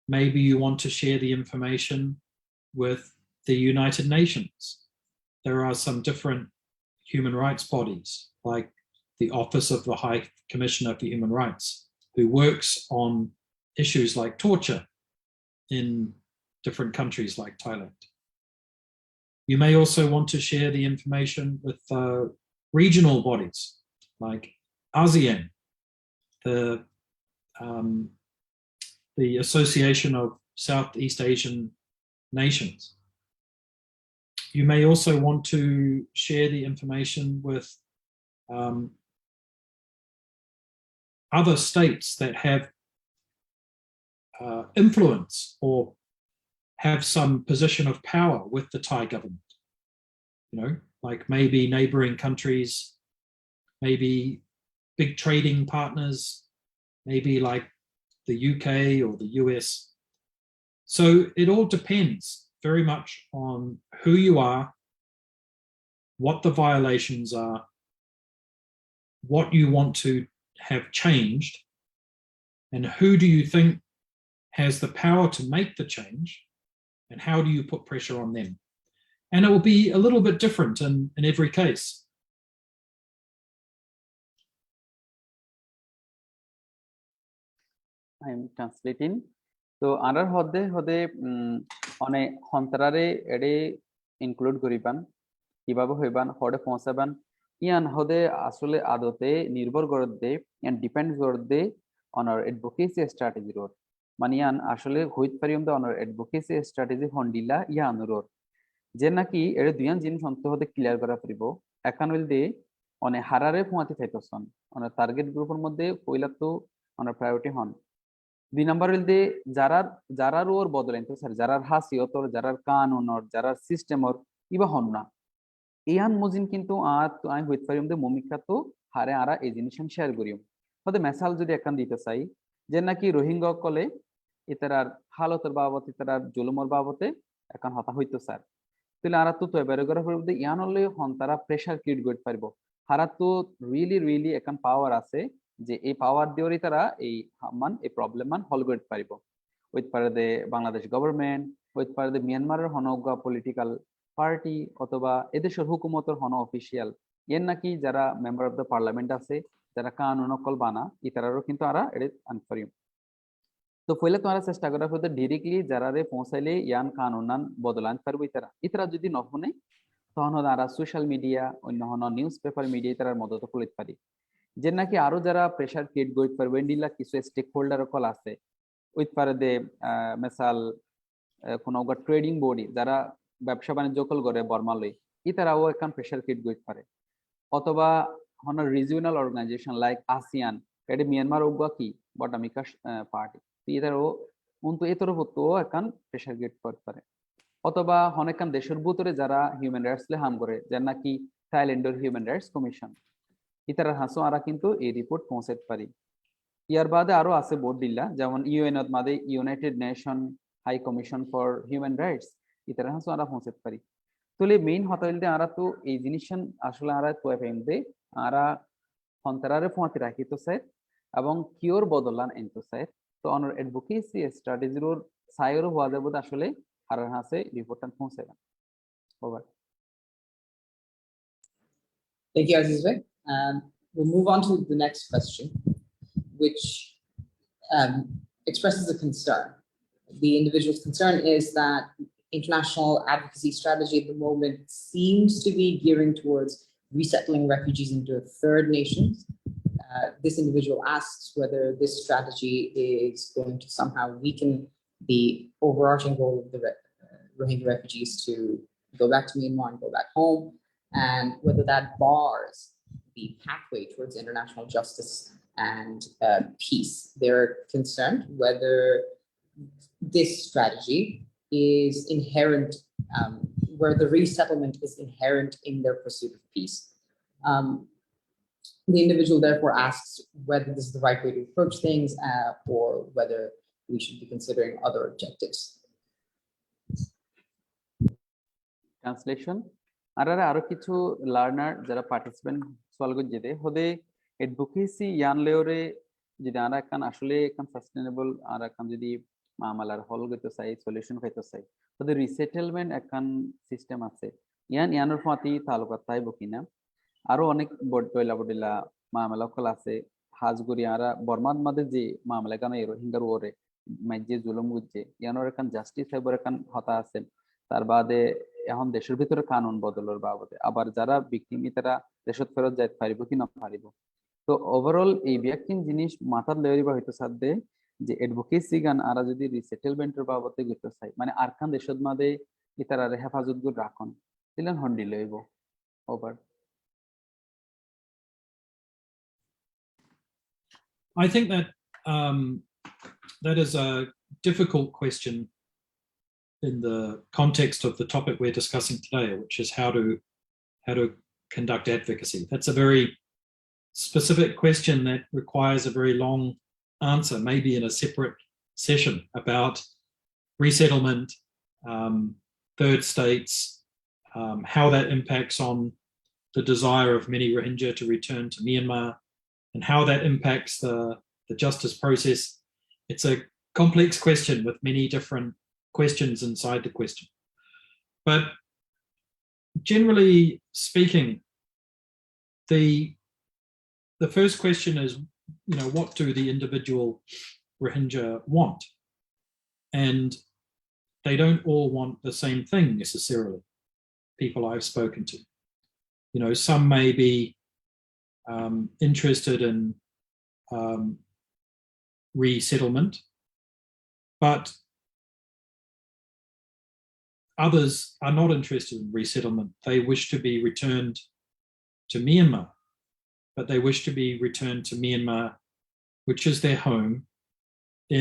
Maybe you want to share the information with the United Nations. There are some different human rights bodies, like the Office of the High Commissioner for Human Rights, who works on issues like torture in different countries like Thailand. You may also want to share the information with regional bodies like ASEAN, the Association of Southeast Asian Nations. You may also want to share the information with other states that have influence or have some position of power with the Thai government. You know, like maybe neighboring countries, maybe big trading partners, maybe like the UK or the US. So it all depends very much on who you are, what the violations are, what you want to have changed, and who do you think has the power to make the change, and how do you put pressure on them? And it will be a little bit different in every case. I am translating. So under hode one hontarare ede include koriban kibabe hoiban hode pahunchaban ian hode asole adote nirbhor korode and depends korode on our advocacy strategy ror manian asole hoit parium on our advocacy strategy hondila ia anuror je naki ede duyan jin sonto hode clear kora paribo ekan wilde one harare phuati thaitoson on target group er moddhe poila to on priority hon 2 number হইলদে যারার ওর বদলেন তো sir যারার হাসিয়তর যারার কানুনর যারার সিস্টেমর ইবা হন না ইয়ান মুজিন কিন্তু I হইত পারিম দে মমিকা তো হারে আরা এই জিনিস শেয়ার করিম হতে মেসাল যদি একখান দিতে চাই যে নাকি রোহিঙ্গা কলে ইতারার হালতর বাবদ ইতারার জুলুমর বাবদে এখন হতা হইতো স্যার তাহলে আরা তো এবারে করে পড়বে ইয়ান হলে হন তারা প্রেসার ক্রিয়েট করতে পারবো হারা তো রিয়েলি এখন পাওয়ার আছে যে এই পাওয়ার দিয়েই তারা এই মান এই প্রবলেম মান হল করতে পারিব হইতে পারে দে বাংলাদেশ গভর্নমেন্ট হইতে পারে দে মিয়ানমারের হনগা পলিটিক্যাল পার্টি অথবা এদেশের হুকুমতের হন অফিসিয়াল এর নাকি যারা মেম্বার অফ দ্য পার্লামেন্ট আছে যারা কানুন অকল বানা ইতারারও কিন্তু আরা এটা আনপারিম তো পहिले তোমরা চেষ্টা করা হতে ডাইরেক্টলি যারারে পৌঁছাইলে ইয়ান কানুনান বদলান পারবো ইতারা যদি নহনে তখন আরা সোশ্যাল মিডিয়া অন্য হন নিউজ পেপার মিডিয়া ইতারার মদত করিতে পারি যে নাকি আরো যারা প্রেসার ক্রিয়েট করতে পারবে ইন্ডিলা কিছু স্টেক হোল্ডার কল আছে উইথ পারে দে মেসাল কোনো ট্রেডিং বডি যারা ব্যবসা বাণিজ্য কল করে বর্মালই ইতারাও এখন প্রেসার ক্রিয়েট করতে পারে অথবা হন রিজিওনাল অর্গানাইজেশন লাইক আসিয়ান এটা মিয়ানমার ওগা কি বটামিকা পার্টি ইতারাও কিন্তু এতর হতো এখন প্রেসার ক্রিয়েট করতে পারে অথবা অনেকখান দেশের ভিতরে যারা হিউম্যান রাইটস লে হাম করে যার নাকি থাইল্যান্ডের হিউম্যান রাইটস কমিশন ইতারা হাসো আরা কিন্তু এই রিপোর্ট পৌঁছাতে পারি ইয়ার বাদে আরো আছে বোর্ড দিল্লা যেমন ইউএন এর মাঝে United Nation High Commission for Human Rights ইতারা হাসো আরা পৌঁছাতে পারি তাহলে মেইন হতাইলতে আরা তো এই জিনিসন আসলে আরা তো এফএমতে আরা হন্তারারে পৌঁছাতে রাখি তো স্যার এবং কিওর বদলান এনতো স্যার তো অনর অ্যাডভোকেসি স্ট্র্যাটেজির সাইর হওয়া যাবে আসলে আর হাসে রিপোর্টটা পৌঁছাবেন over Thank you, Aziz Bhai. We'll move on to the next question, which expresses a concern. The individual's concern is that international advocacy strategy at the moment seems to be gearing towards resettling refugees into third nations. This individual asks whether this strategy is going to somehow weaken the overarching goal of the Rohingya refugees to go back to Myanmar and go back home, and whether that bars the pathway towards international justice and peace. They're concerned whether this strategy is inherent, where the resettlement is inherent in their pursuit of peace. The individual therefore asks whether this is the right way to approach things, or whether we should be considering other objectives. Translation. আরো কিছু learner যারা participant solve করতে হদে advocacy ইয়ান লেওরে যদি আমরা কান আসলে কান সাস্টেনেবল আর কান যদি মামলার হল করতে চাই সলিউশন পাইতে চাই হদে রিসেটেলমেন্ট একান সিস্টেম আছে ইয়ানোর ফাতি তালুকাত তাইব কিনা আরো অনেক বড্ডইলা বডিলা মামলা কল আছে হাজ করি আরা বর্মার মধ্যে যে মামলা কানা রোহিঙ্গার ওরে মাইজে জুলুম গুজে ইয়ানোর এখান জাস্টিস হাইবার এখান হতা আছে তার বাদে এখন দেশের ভিতরে কানুন বদলের বাবদে আবার যারা ভিকটিম তারা দেশত ফেরত যাইতে পারিব কি না পারিব তো ওভারঅল এই ব্যাকিং জিনিস মাথার লইবা হইতো সাথে যে অ্যাডভোকেসি গান আরা যদি রিসেটেলমেন্টের বাবদে করতে চাই মানে আরখান দেশত মাদে ইতারা হেফাজত গুড রাখন দিলেন হন্ডি লইব over I think that that is a difficult question in the context of the topic we're discussing today, which is how to conduct advocacy. That's a very specific question that requires a very long answer, maybe in a separate session about resettlement, third states, how that impacts on the desire of many Rohingya to return to Myanmar, and how that impacts the justice process. It's a complex question with many different questions inside the question. But generally speaking, the first question is, what do the individual Rohingya want? And they don't all want the same thing necessarily, people I've spoken to. Some may be interested in resettlement, but others are not interested in resettlement. They wish to be returned to Myanmar, but they wish to be returned to Myanmar, which is their home,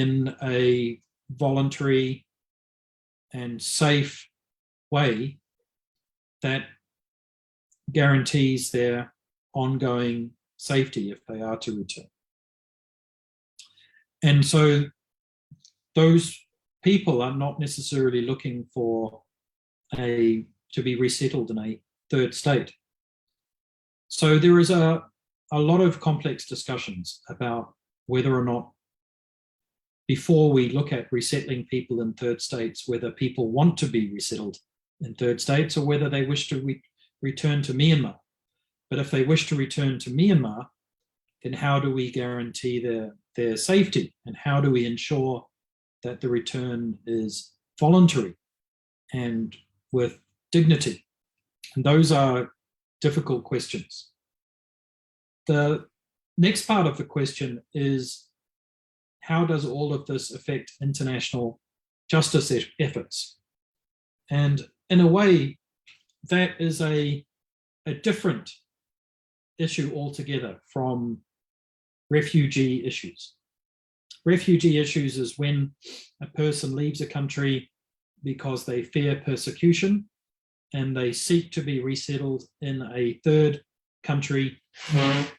in a voluntary and safe way that guarantees their ongoing safety if they are to return. And so those people are not necessarily looking for to be resettled in a third state. So there is a lot of complex discussions about whether or not, before we look at resettling people in third states, whether people want to be resettled in third states or whether they wish to return to Myanmar. But if they wish to return to Myanmar, then how do we guarantee their safety? And how do we ensure that the return is voluntary and with dignity? And those are difficult questions. The next part of the question is, how does all of this affect international justice efforts? And in a way, that is a different issue altogether from refugee issues. Refugee issues is when a person leaves a country because they fear persecution and they seek to be resettled in a third country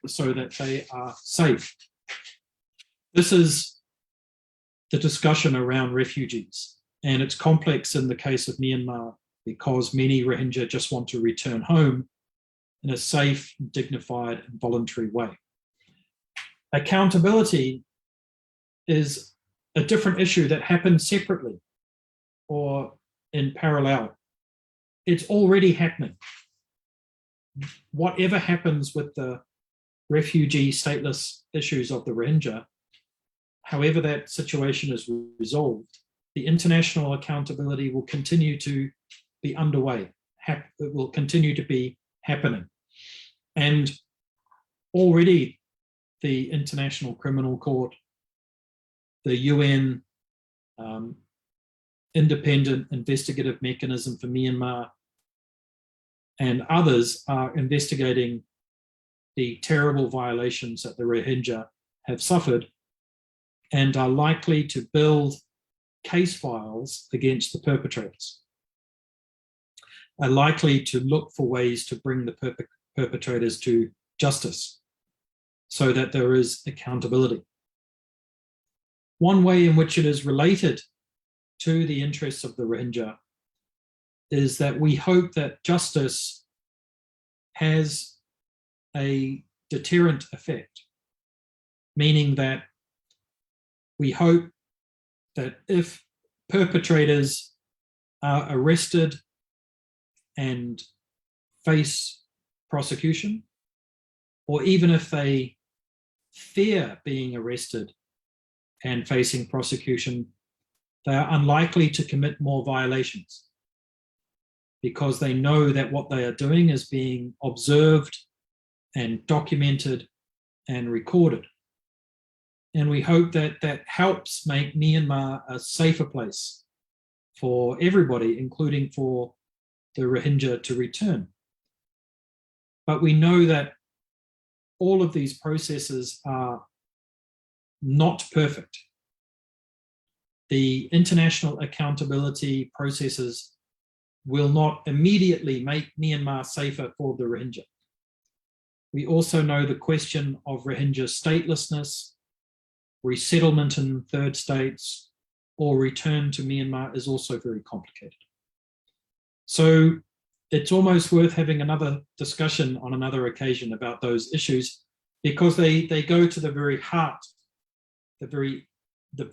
so that they are safe. This is the discussion around refugees, and it's complex in the case of Myanmar because many Rohingya just want to return home in a safe, dignified, and voluntary way. Accountability is a different issue that happens separately or in parallel. It's already happening. Whatever happens with the refugee stateless issues of the Rohingya, however that situation is resolved, the international accountability will continue to be underway. It will continue to be happening. And already the International Criminal Court, the UN Independent Investigative Mechanism for Myanmar, and others are investigating the terrible violations that the Rohingya have suffered and are likely to build case files against the perpetrators, are likely to look for ways to bring the perpetrators to justice so that there is accountability. One way in which it is related to the interests of the Rohingya is that we hope that justice has a deterrent effect, meaning that we hope that if perpetrators are arrested and face prosecution, or even if they fear being arrested and facing prosecution, they are unlikely to commit more violations because they know that what they are doing is being observed and documented and recorded. And we hope that that helps make Myanmar a safer place for everybody, including for the Rohingya to return. But we know that all of these processes are not perfect. The international accountability processes will not immediately make Myanmar safer for the Rohingya. We also know the question of Rohingya statelessness, resettlement in third states, or return to Myanmar is also very complicated. So it's almost worth having another discussion on another occasion about those issues, because they go to the very heart, the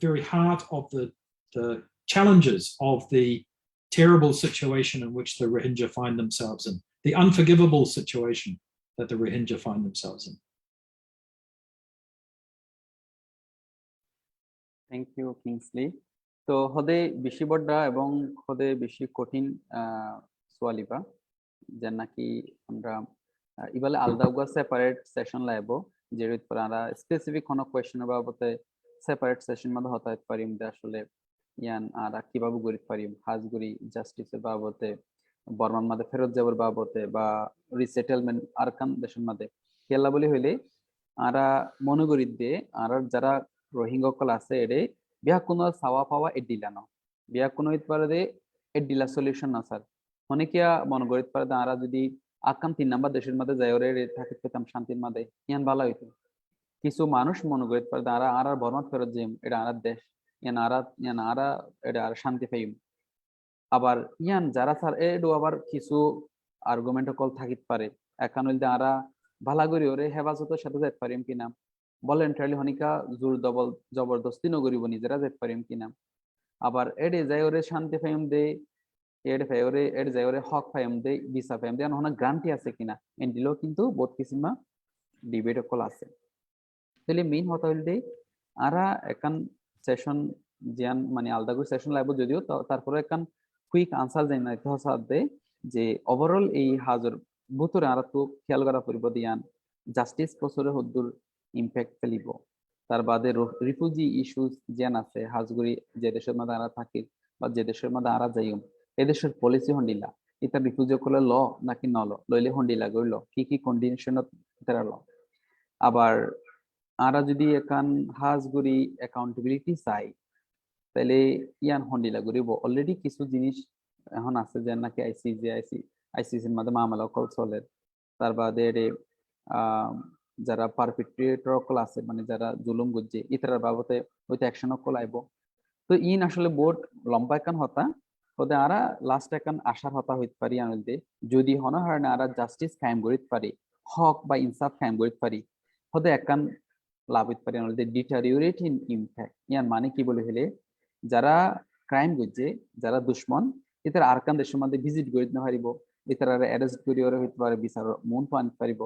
very heart of the challenges of the terrible situation in which the Rohingya find themselves in, the unforgivable situation that the Rohingya find themselves in. Thank you, Kingsley. তো হদে বেশি বড়া এবং হদে বেশি কঠিন সোয়ালিবা যে নাকি আমরা ইবালে আলাদা উগা সেপারেট সেশন লাইবো যেটা পর আমরা স্পেসিফিক কোন কোয়েশ্চেন বাবতে সেপারেট সেশন মধ্যে হতাইতে পারিম যে আসলে ইয়ান আরা কিভাবে গরিত পারিম হাজগুড়ি জাস্টিসের বাবতে বর্মান মধ্যে ফেরত যাবার বাবতে বা রিসেটেলমেন্ট আরকান দেশের মধ্যে কেলা বলি হইলে আরা মনোগরিত দিয়ে আর যারা রোহিঙ্গা কল আছে এডে বিয়া কোনো সাওয়া পাওয়া এডিলানো বিয়া কোনো ইত পারে দে এডিলা সলিউশন না স্যার অনেকিয়া মনোগরিত পারে দে আরা যদি আকাম 3 নাম্বার দেশের মধ্যে যায় ওরে থাকে পেতাম শান্তির মধ্যে ইয়ান ভালো হইতো কিছু মানুষ মনোগরিত পারে আরা আর বর্মান ফেরত যাইম এটা আর দেশ ইয়ান আরা এটা আর শান্তি পাইম আবার ইয়ান যারা স্যার এডো আবার কিছু আর্গুমেন্ট কল থাকিত পারে এখন হইলে আরা ভালা করি ওরে হেফাজতের সাথে যাইতে পারিম কিনা ভলেন্টারিলি হনিকা জোর দবল জবরদস্তি নগরিব নিজেরা যাইতে পারিম কিনা আবার এডে যাই ওরে শান্তি পাইম দে এডে যাই ওরে হক পাইম দে ভিসা পাইম দে হনা গ্যারান্টি আছে কিনা এন্ডিলো কিন্তু বহুত কিসিমা ডিবেট কল আছে তাহলে মেইন হতা হইল দে আরা একান সেশন জিয়ান মানে আলাদা করে সেশন লাইব যদিও তারপরে একান কুইক আনসার যাই না ইতিহাস দে যে ওভারঅল এই হাজার ভিতরে আরা তো খেয়াল করা পড়ব দিয়ান জাস্টিস প্রসরে হদ্দুর ইম্প্যাক্ট ফেলিব তার বাদে রিফিউজি ইস্যুস যেন আছে হাজগুড়ি যে দেশের মধ্যে আরা থাকি বা যে দেশের মধ্যে আরা যাইম এই দেশের পলিসি হন্ডিলা এটা রিফিউজি করলে ল নাকি নল লইলে হন্ডিলা গইল কি কন্ডিশনত তারা ল আবার আরা যদি একান হাজগুড়ি অ্যাকাউন্টেবিলিটি চাই তাহলে ইয়ান হন্ডিলা গরিব অলরেডি কিছু জিনিস এখন আছে যে নাকি আইসিসির মধ্যে মামলা কল চলে তার বাদে যারা পারপিট্রেটর কল আছে মানে যারা জুলুম গুজে ইতার বাবতে হইতে অ্যাকশন কল আইব তো ইন আসলে বোর্ড লম্বা একান হতা ওদের আরা লাস্ট একান আশার হতা হইতে পারি আনলতে যদি হন হারনে আরা জাস্টিস কায়েম করিতে পারি হক বা ইনসাফ কায়েম করিতে পারি ওদের একান লাভ হইতে পারি আনলতে ডিটারিওরেট ইন ইম্প্যাক্ট ইয়ার মানে কি বলে হলে যারা ক্রাইম গুজে যারা দুশ্মন ইতার আরকান দেশের মধ্যে ভিজিট করিতে না পারিব ইতার অ্যারেস্ট করি ওরে হইতে পারে বিচার মন তো আনতে পারিব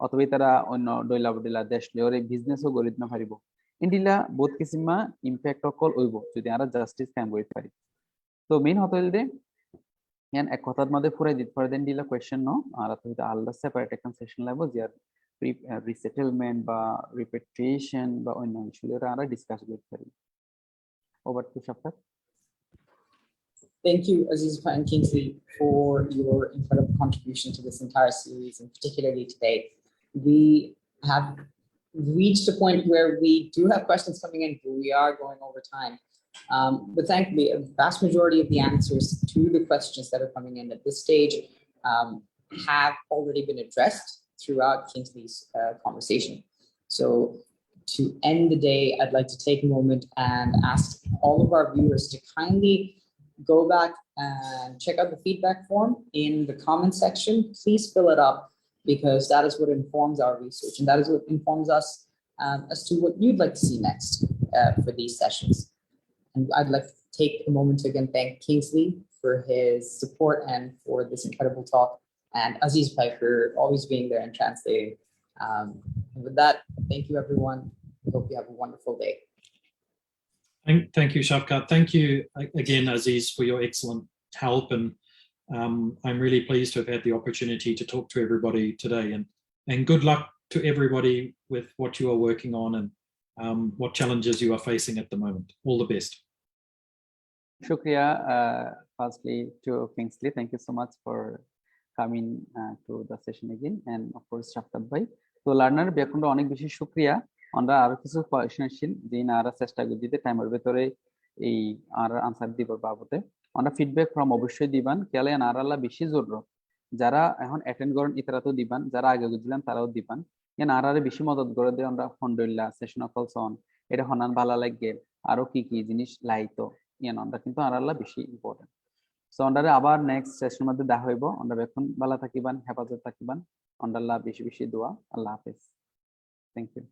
অথবা তারা অন্য ডইলা বডিলা দেশ লেওরে বিজনেসও গরিত না পারিব ইন্ডিলা বহুত কিসিমা ইম্প্যাক্ট কল হইব যদি আমরা জাস্টিস কায়েম করিতে পারি তো মেইন হতে হইল দে ইয়ান এক কথার মধ্যে পুরাই দিতে পারে দেন ডিলা কোয়েশ্চেন নো আর তো আলাদা সেপারেট একটা সেশন লাগব যে রিসেটেলমেন্ট বা রিপেট্রিয়েশন বা অন্য ইস্যুগুলো আমরা ডিসকাস করতে পারি over to Shafquat. Thank you, Aziz and Kingsley, for your incredible contribution to this entire series, and particularly today. We have reached a point where we do have questions coming in, but we are going over time. But thankfully, a vast majority of the answers to the questions that are coming in at this stage have already been addressed throughout Kingsley's conversation. So to end the day, I'd like to take a moment and ask all of our viewers to kindly go back and check out the feedback form in the comment section. Please fill it up, because that is what informs our research, and that is what informs us as to what you'd like to see next for these sessions. And I'd like to take a moment to again thank Kingsley for his support and for this incredible talk, and Aziz Pai for always being there and translating. And with that, thank you, everyone. I hope you have a wonderful day. Thank you, Shafquat. Thank you again, Aziz, for your excellent help. And I'm really pleased to have had the opportunity to talk to everybody today. And good luck to everybody with what you are working on and what challenges you are facing at the moment. All the best. Shukriya, firstly to Kingsley, thank you so much for coming to the session again, and of course Shafquat bhai. তো learner ব্যাকগ্রাউন্ডে অনেক বেশি শুকরিয়া। আমরা আরো কিছু কোয়েশ্চনশীল যে আরা চেষ্টা করি দিতে টাইমের ভিতরে এই আর আনসার দিব বাবতে আমরা ফিডব্যাক ফ্রম অবশ্যই দিবান কেলে আনারালা বেশি জরুরত যারা এখন অ্যাটেন্ড করেন ইতারাতো দিবান যারা আগে বুঝলেন তারাও দিবান এন আরারে বেশি মদত করে দিয়ে আমরা আলহামদুলিল্লাহ সেশন অফ অলসন এটা হনান ভালো লাগে আরো কি কি জিনিস লাইতো ইয়ান আমরা কিন্তু আরালা বেশি ইম্পর্টেন্ট সো আমরা আবার নেক্সট সেশনের মধ্যে দেখা হইব আমরা এখন ভালো থাকিবান হেফাজত থাকিবান আল্লাহ বেশি বেশি দোয়া আল্লাহ হাফেজ থ্যাংক ইউ